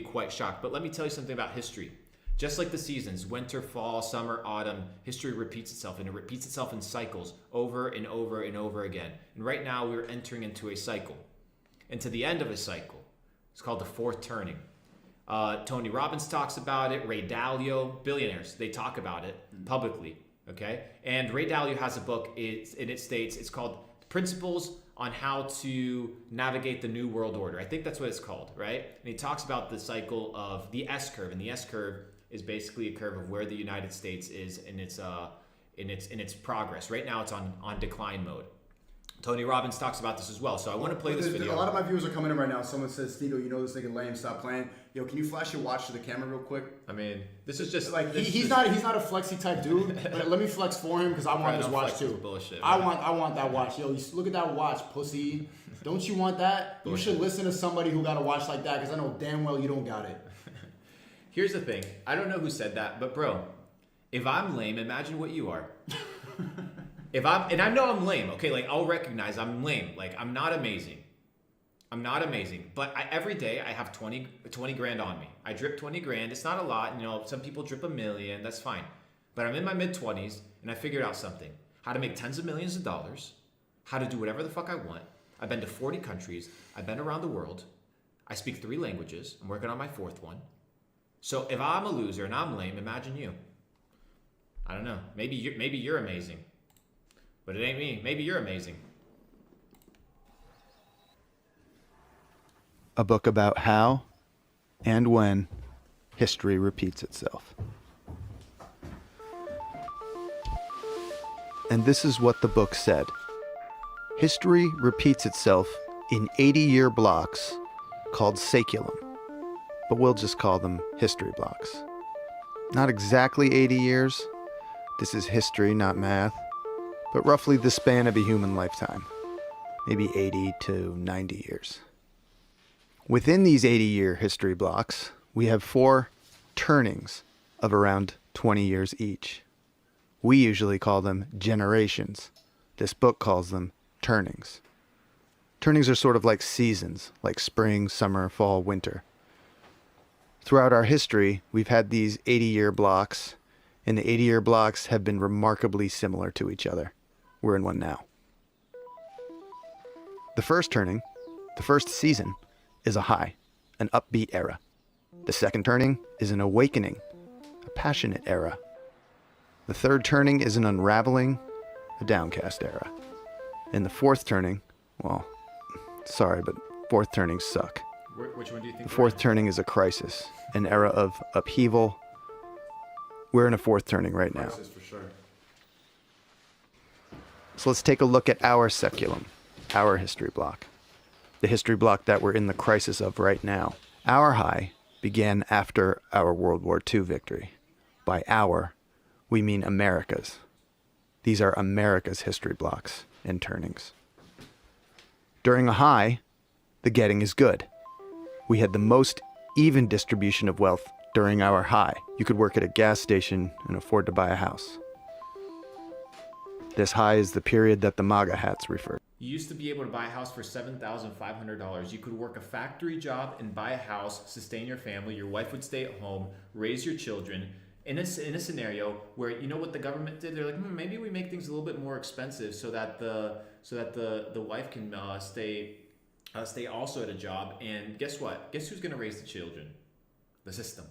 quite shocked. But let me tell you something about history. Just like the seasons, winter, fall, summer, autumn, history repeats itself, and it repeats itself in cycles over and over and over again. And right now we're entering into a cycle, into the end of a cycle. It's called The Fourth Turning. Tony Robbins talks about it. Ray Dalio, billionaires, they talk about it publicly. Okay, and Ray Dalio has a book. It states it's called Principles on How to Navigate the New World Order. I think that's what it's called, right? And he talks about the cycle of the S curve, and the S curve is basically a curve of where the United States is in its progress. Right now, it's on decline mode. Tony Robbins talks about this as well. So I want to play this video. A lot of my viewers are coming in right now. Someone says, "Sneako, you know this nigga lame. Stop playing." Yo, can you flash your watch to the camera real quick? I mean, this is just like he's not a flexy type dude. But let me flex for him because I want his watch too. Bullshit, I want that watch. Yo, look at that watch, pussy. Don't you want that? Bullshit. You should listen to somebody who got a watch like that because I know damn well you don't got it. Here's the thing. I don't know who said that, but bro, if I'm lame, imagine what you are. And I know I'm lame, okay? Like, I'll recognize I'm lame. Like, I'm not amazing. But every day I have 20 grand on me. I drip 20 grand. It's not a lot. Some people drip $1 million. That's fine. But I'm in my mid-20s, and I figured out something. How to make tens of millions of dollars. How to do whatever the fuck I want. I've been to 40 countries. I've been around the world. I speak 3 languages. I'm working on my 4th one. So if I'm a loser and I'm lame, imagine you. I don't know. Maybe you're amazing. But it ain't me. Maybe you're amazing. A book about how and when history repeats itself. And this is what the book said. History repeats itself in 80-year blocks called saeculum, but we'll just call them history blocks. Not exactly 80 years. This is history, not math. But roughly the span of a human lifetime, maybe 80 to 90 years. Within these 80-year history blocks, we have 4 turnings of around 20 years each. We usually call them generations, This book calls them turnings. Turnings are sort of like seasons, like spring, summer, fall, winter. Throughout our history, we've had these 80-year blocks, and the 80-year blocks have been remarkably similar to each other. We're in one now. The first turning, the first season, is a high, an upbeat era. The second turning is an awakening, a passionate era. The third turning is an unraveling, a downcast era. And the fourth turning, well, sorry, but fourth turnings suck. Which one do you think? The fourth turning is a crisis, an era of upheaval. We're in a fourth turning right now. Crisis for sure. So let's take a look at our seculum, our history block. The history block that we're in the crisis of right now. Our high began after our World War II victory. By our, we mean America's. These are America's history blocks and turnings. During a high, the getting is good. We had the most even distribution of wealth during our high. You could work at a gas station and afford to buy a house. This high is the period that the MAGA hats refer to. You used to be able to buy a house for $7,500. You could work a factory job and buy a house, sustain your family. Your wife would stay at home, raise your children. In a scenario where, you know what the government did? They're like, maybe we make things a little bit more expensive so that the wife can stay also at a job. And guess what? Guess who's going to raise the children? The system.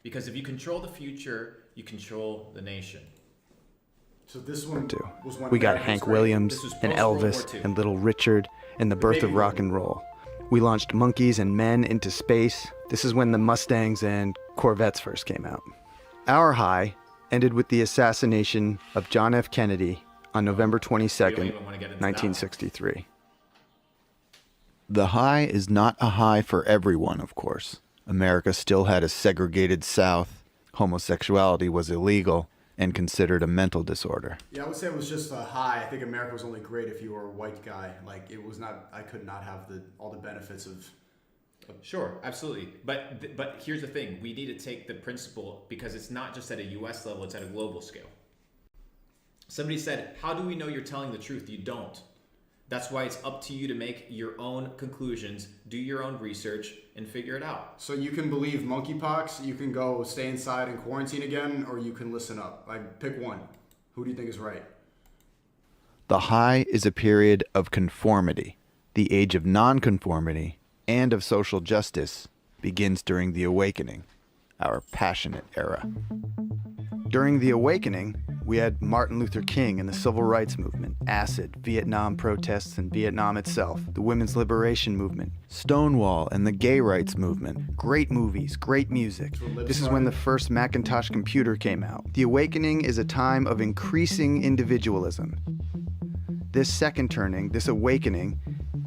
Because if you control the future, you control the nation. So this one was one we got America's Hank great. Williams This was and post-World War Elvis II. and Little Richard and the birth of baby rock boom. and roll. We launched monkeys and men into space. This is when the Mustangs and Corvettes first came out. Our high ended with the assassination of John F. Kennedy on November 22nd, even wanna get into that. 1963. The high is not a high for everyone, of course. America still had a segregated South. Homosexuality was illegal and considered a mental disorder. Yeah, I would say it was just a high. I think America was only great if you were a white guy. Like, it was not, I could not have all the benefits of. Sure, absolutely. But here's the thing. We need to take the principle, because it's not just at a U.S. level, it's at a global scale. Somebody said, how do we know you're telling the truth? You don't. That's why it's up to you to make your own conclusions, do your own research, and figure it out. So you can believe monkeypox, you can go stay inside and quarantine again, or you can listen up. Like, pick one. Who do you think is right? The high is a period of conformity. The age of nonconformity and of social justice begins during the Awakening, our passionate era. During the Awakening, we had Martin Luther King and the Civil Rights Movement, acid, Vietnam protests and Vietnam itself, the Women's Liberation Movement, Stonewall and the Gay Rights Movement, great movies, great music. This is when the first Macintosh computer came out. The Awakening is a time of increasing individualism. This second turning, this awakening,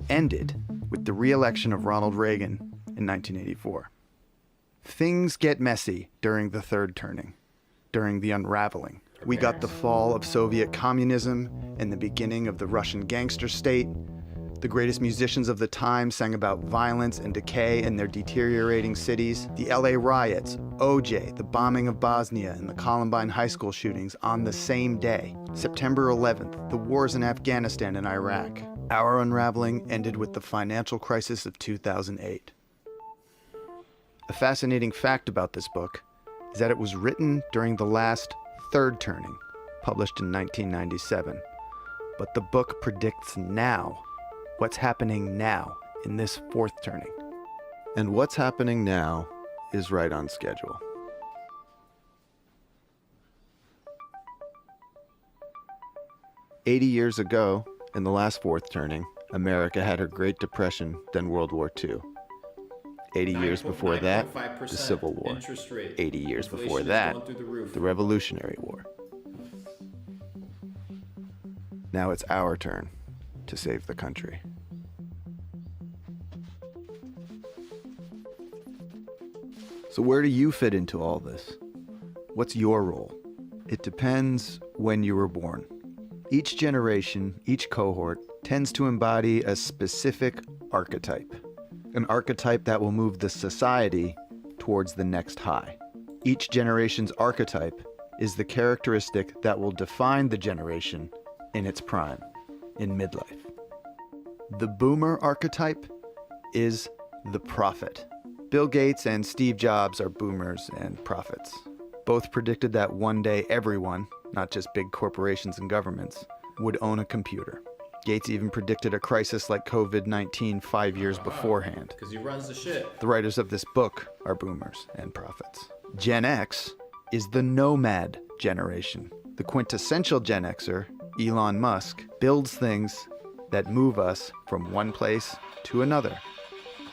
ended with the re-election of Ronald Reagan in 1984. Things get messy during the third turning, during the unraveling. We got the fall of Soviet communism and the beginning of the Russian gangster state. The greatest musicians of the time sang about violence and decay in their deteriorating cities. The LA riots, OJ, the bombing of Bosnia, and the Columbine high school shootings on the same day. September 11th, the wars in Afghanistan and Iraq. Our unraveling ended with the financial crisis of 2008. A fascinating fact about this book is that it was written during the last third turning, published in 1997. But the book predicts now, what's happening now in this fourth turning. And what's happening now is right on schedule. "80 years ago, in the last fourth turning, America had her Great Depression, then World War II. 80 years before that, the Civil War. Interest rate. 80 years Inflation before is that, going through the roof. the Revolutionary War. Now it's our turn to save the country." So where do you fit into all this? What's your role? It depends when you were born. Each generation, each cohort, tends to embody a specific archetype. An archetype that will move the society towards the next high. Each generation's archetype is the characteristic that will define the generation in its prime. in midlife. The boomer archetype is the prophet. Bill Gates and Steve Jobs are boomers and prophets. Both predicted that one day everyone, not just big corporations and governments, would own a computer. Gates even predicted a crisis like COVID-19 5 years beforehand. Because he runs the shit. The writers of this book are boomers and prophets. Gen X is the nomad generation. The quintessential Gen Xer, Elon Musk, builds things that move us from one place to another.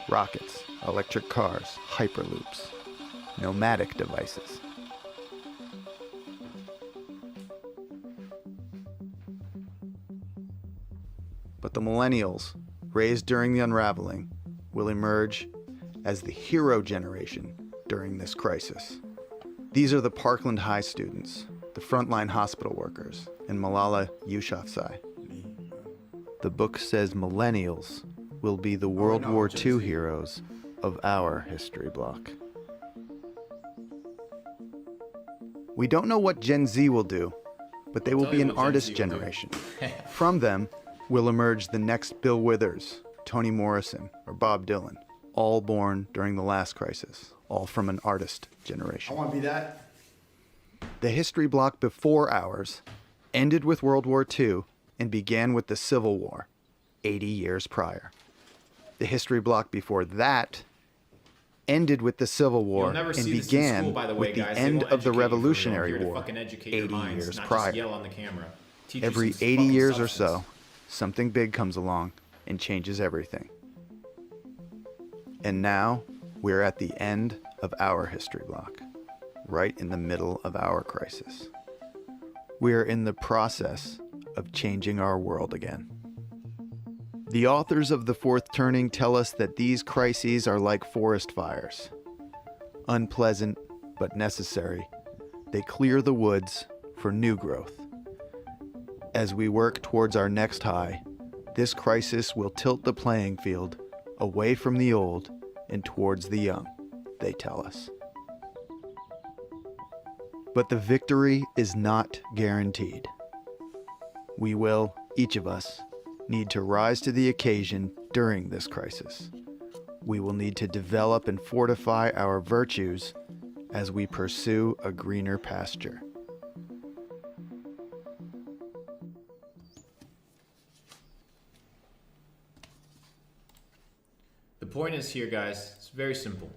Rockets, electric cars, hyperloops, nomadic devices. But the millennials, raised during the unraveling, will emerge as the hero generation during this crisis. These are the Parkland High students, the frontline hospital workers, and Malala Yousafzai. The book says millennials will be the World War II heroes of our history block. We don't know what Gen Z will do, but they will be an artist generation. From them will emerge the next Bill Withers, Toni Morrison, or Bob Dylan, all born during the last crisis, all from an artist generation. I want to be that. The history block before ours ended with World War II and began with the Civil War, 80 years prior. The history block before that ended with the Civil War and began with the end of the Revolutionary War, 80 years prior. Every 80 years or so, something big comes along and changes everything. And now, we're at the end of our history block, right in the middle of our crisis. We're in the process of changing our world again. The authors of The Fourth Turning tell us that these crises are like forest fires. Unpleasant, but necessary, they clear the woods for new growth. As we work towards our next high, this crisis will tilt the playing field away from the old and towards the young, they tell us. But the victory is not guaranteed. We will, each of us, need to rise to the occasion during this crisis. We will need to develop and fortify our virtues as we pursue a greener pasture. The point is here, guys, it's very simple.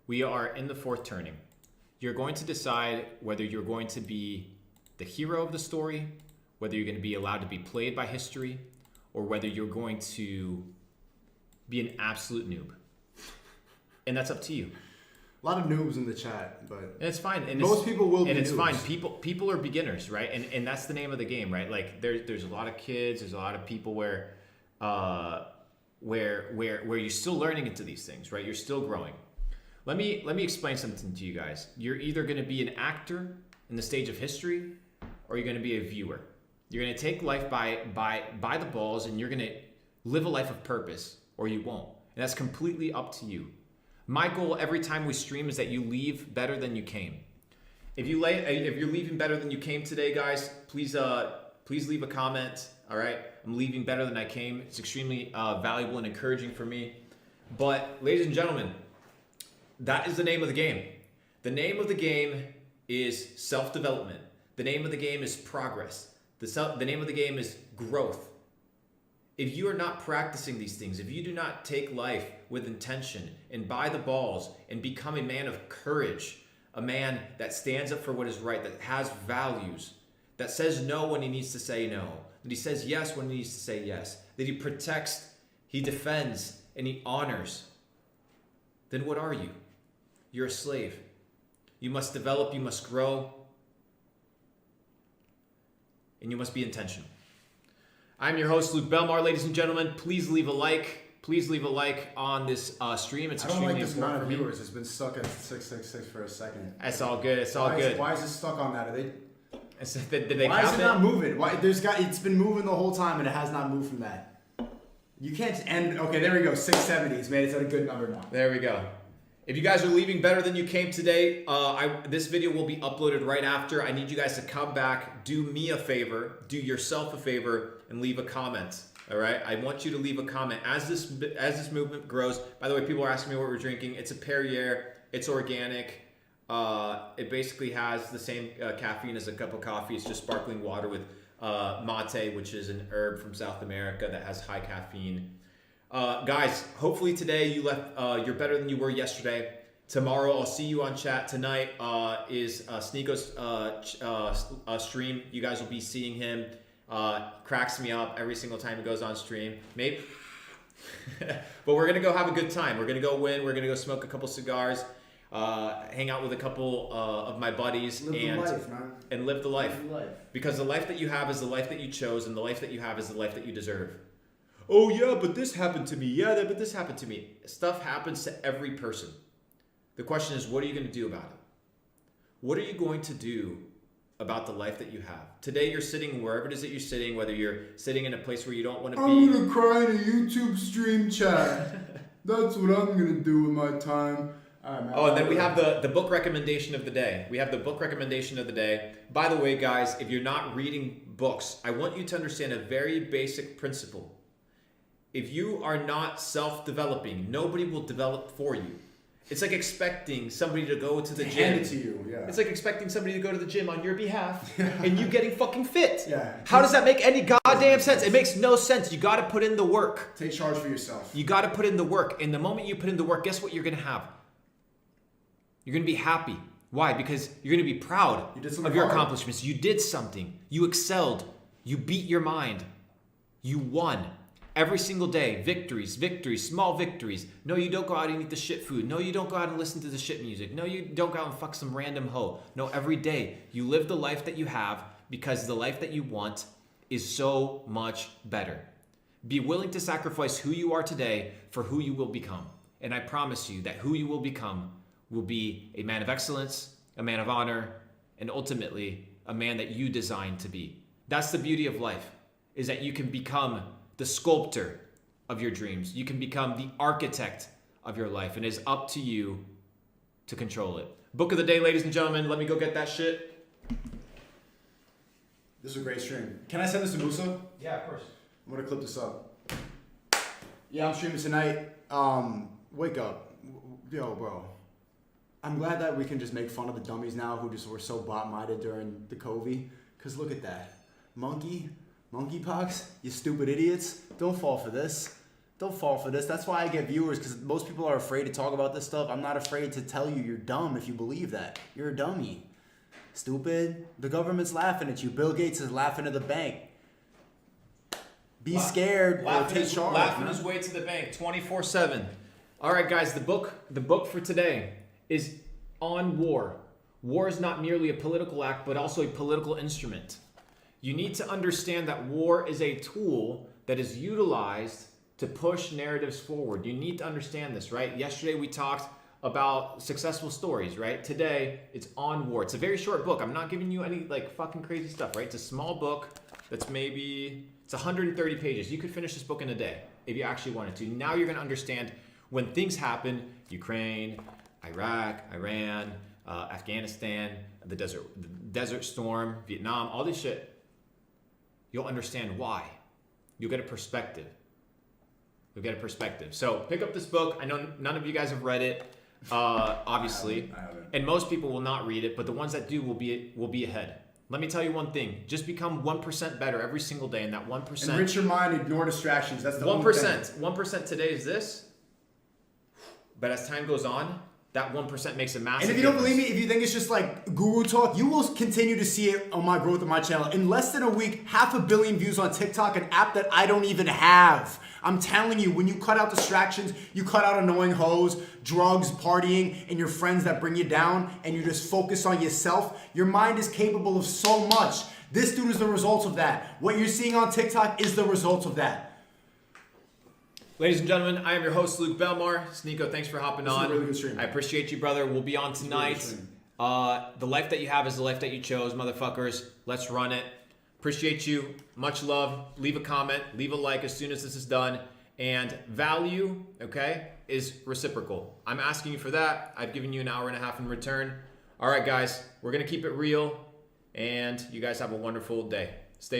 We are in the fourth turning. You're going to decide whether you're going to be the hero of the story, whether you're going to be allowed to be played by history, or whether you're going to be an absolute noob. And that's up to you. A lot of noobs in the chat, but and it's fine. And most people will be and it's noobs. fine. People are beginners, right? And that's the name of the game, right? Like there's a lot of kids, there's a lot of people where you're still learning into these things, right? You're still growing. Let me explain something to you guys. You're either going to be an actor in the stage of history, or you're going to be a viewer. You're going to take life by the balls, and you're going to live a life of purpose, or you won't. And that's completely up to you. My goal every time we stream is that you leave better than you came. If you're leaving better than you came today, guys, please leave a comment. All right, I'm leaving better than I came. It's extremely valuable and encouraging for me. But ladies and gentlemen, that is the name of the game. The name of the game is self-development. The name of the game is progress. The name of the game is growth. If you are not practicing these things, if you do not take life with intention and by the balls and become a man of courage, a man that stands up for what is right, that has values, that says no when he needs to say no, that he says yes when he needs to say yes, that he protects, he defends, and he honors, then what are you? You're a slave. You must develop, you must grow, and you must be intentional. I'm your host, Luke Belmar. Ladies and gentlemen, please leave a like. Please leave a like on this stream. It's extremely important. I don't like this amount of viewers. It's been stuck at 666 for a second. It's all good. It's all good. Why is it stuck on that? Are they? Why is it not moving? Why? It's been moving the whole time and it has not moved from that. You can't end. Okay, there we go. 670. It's made it to a good number now. There we go. If you guys are leaving better than you came today, this video will be uploaded right after. I need you guys to come back, do me a favor, do yourself a favor, and leave a comment. All right, I want you to leave a comment as this movement grows. By the way, people are asking me what we're drinking. It's a Perrier. It's organic. It basically has the same caffeine as a cup of coffee. It's just sparkling water with mate, which is an herb from South America that has high caffeine. Guys, hopefully today you're better than you were yesterday. Tomorrow I'll see you on chat. Tonight is Sneako's stream. You guys will be seeing him. Cracks me up every single time he goes on stream. Maybe, but we're gonna go have a good time. We're gonna go win. We're gonna go smoke a couple cigars, hang out with a couple of my buddies, and live the life. Because the life that you have is the life that you chose, and the life that you have is the life that you deserve. Oh yeah, but this happened to me. Yeah, but this happened to me. Stuff happens to every person. The question is, what are you going to do about it? What are you going to do about the life that you have? Today you're sitting wherever it is that you're sitting, whether you're sitting in a place where you don't want to be. I'm going to cry in a YouTube stream chat. That's what I'm going to do with my time. And then we have the book recommendation of the day. We have the book recommendation of the day. By the way, guys, if you're not reading books, I want you to understand a very basic principle. If you are not self-developing, nobody will develop for you. It's like expecting somebody to go to the gym. Hand it to you, yeah. It's like expecting somebody to go to the gym on your behalf and you getting fucking fit. Yeah. How does that make any goddamn sense? It makes no sense. You got to put in the work. Take charge for yourself. You got to put in the work. And the moment you put in the work, guess what you're going to have? You're going to be happy. Why? Because you're going to be proud of your accomplishments. You did something. You excelled. You beat your mind. You won. Every single day, victories, small victories. No, you don't go out and eat the shit food. No, you don't go out and listen to the shit music. No, you don't go out and fuck some random hoe. No, every day you live the life that you have because the life that you want is so much better. Be willing to sacrifice who you are today for who you will become. And I promise you that who you will become will be a man of excellence, a man of honor, and ultimately a man that you designed to be. That's the beauty of life, is that you can become the sculptor of your dreams. You can become the architect of your life, and it is up to you to control it. Book of the day, ladies and gentlemen. Let me go get that shit. This is a great stream. Can I send this to Musa? Yeah, of course. I'm gonna clip this up. Yeah, I'm streaming tonight. Wake up. Yo, bro. I'm glad that we can just make fun of the dummies now who just were so bot-minded during the COVID. Cause look at that. Monkeypox, you stupid idiots. Don't fall for this. Don't fall for this. That's why I get viewers, because most people are afraid to talk about this stuff. I'm not afraid to tell you you're dumb if you believe that. You're a dummy. Stupid. The government's laughing at you. Bill Gates is laughing at the bank. Be scared or take charge. Laughing his way to the bank 24/7. All right, guys, the book for today is on war. War is not merely a political act, but also a political instrument. You need to understand that war is a tool that is utilized to push narratives forward. You need to understand this, right? Yesterday we talked about successful stories, right? Today it's on war. It's a very short book. I'm not giving you any like fucking crazy stuff, right? It's a small book that's it's 130 pages. You could finish this book in a day if you actually wanted to. Now you're gonna understand when things happen, Ukraine, Iraq, Iran, Afghanistan, the desert storm, Vietnam, all this shit. You'll understand why. You'll get a perspective. So pick up this book. I know none of you guys have read it, obviously, I haven't. and most people will not read it. But the ones that do will be ahead. Let me tell you one thing: just become 1% better every single day, and that 1%. Enrich your mind. Ignore distractions. That's the 1%. 1% today is this, but as time goes on, that 1% makes a massive. And if you don't believe me, if you think it's just like guru talk, you will continue to see it on my growth of my channel. In less than a week, 500 million views on TikTok, an app that I don't even have. I'm telling you, when you cut out distractions, you cut out annoying hoes, drugs, partying, and your friends that bring you down, and you just focus on yourself, your mind is capable of so much. This dude is the result of that. What you're seeing on TikTok is the result of that. Ladies and gentlemen, I am your host, Luke Belmar. Sneako, thanks for hopping on. This is a really good stream. I appreciate you, brother. We'll be on tonight. The life that you have is the life that you chose, motherfuckers. Let's run it. Appreciate you. Much love. Leave a comment. Leave a like as soon as this is done. And value, okay, is reciprocal. I'm asking you for that. I've given you an hour and a half in return. All right, guys, we're going to keep it real, and you guys have a wonderful day.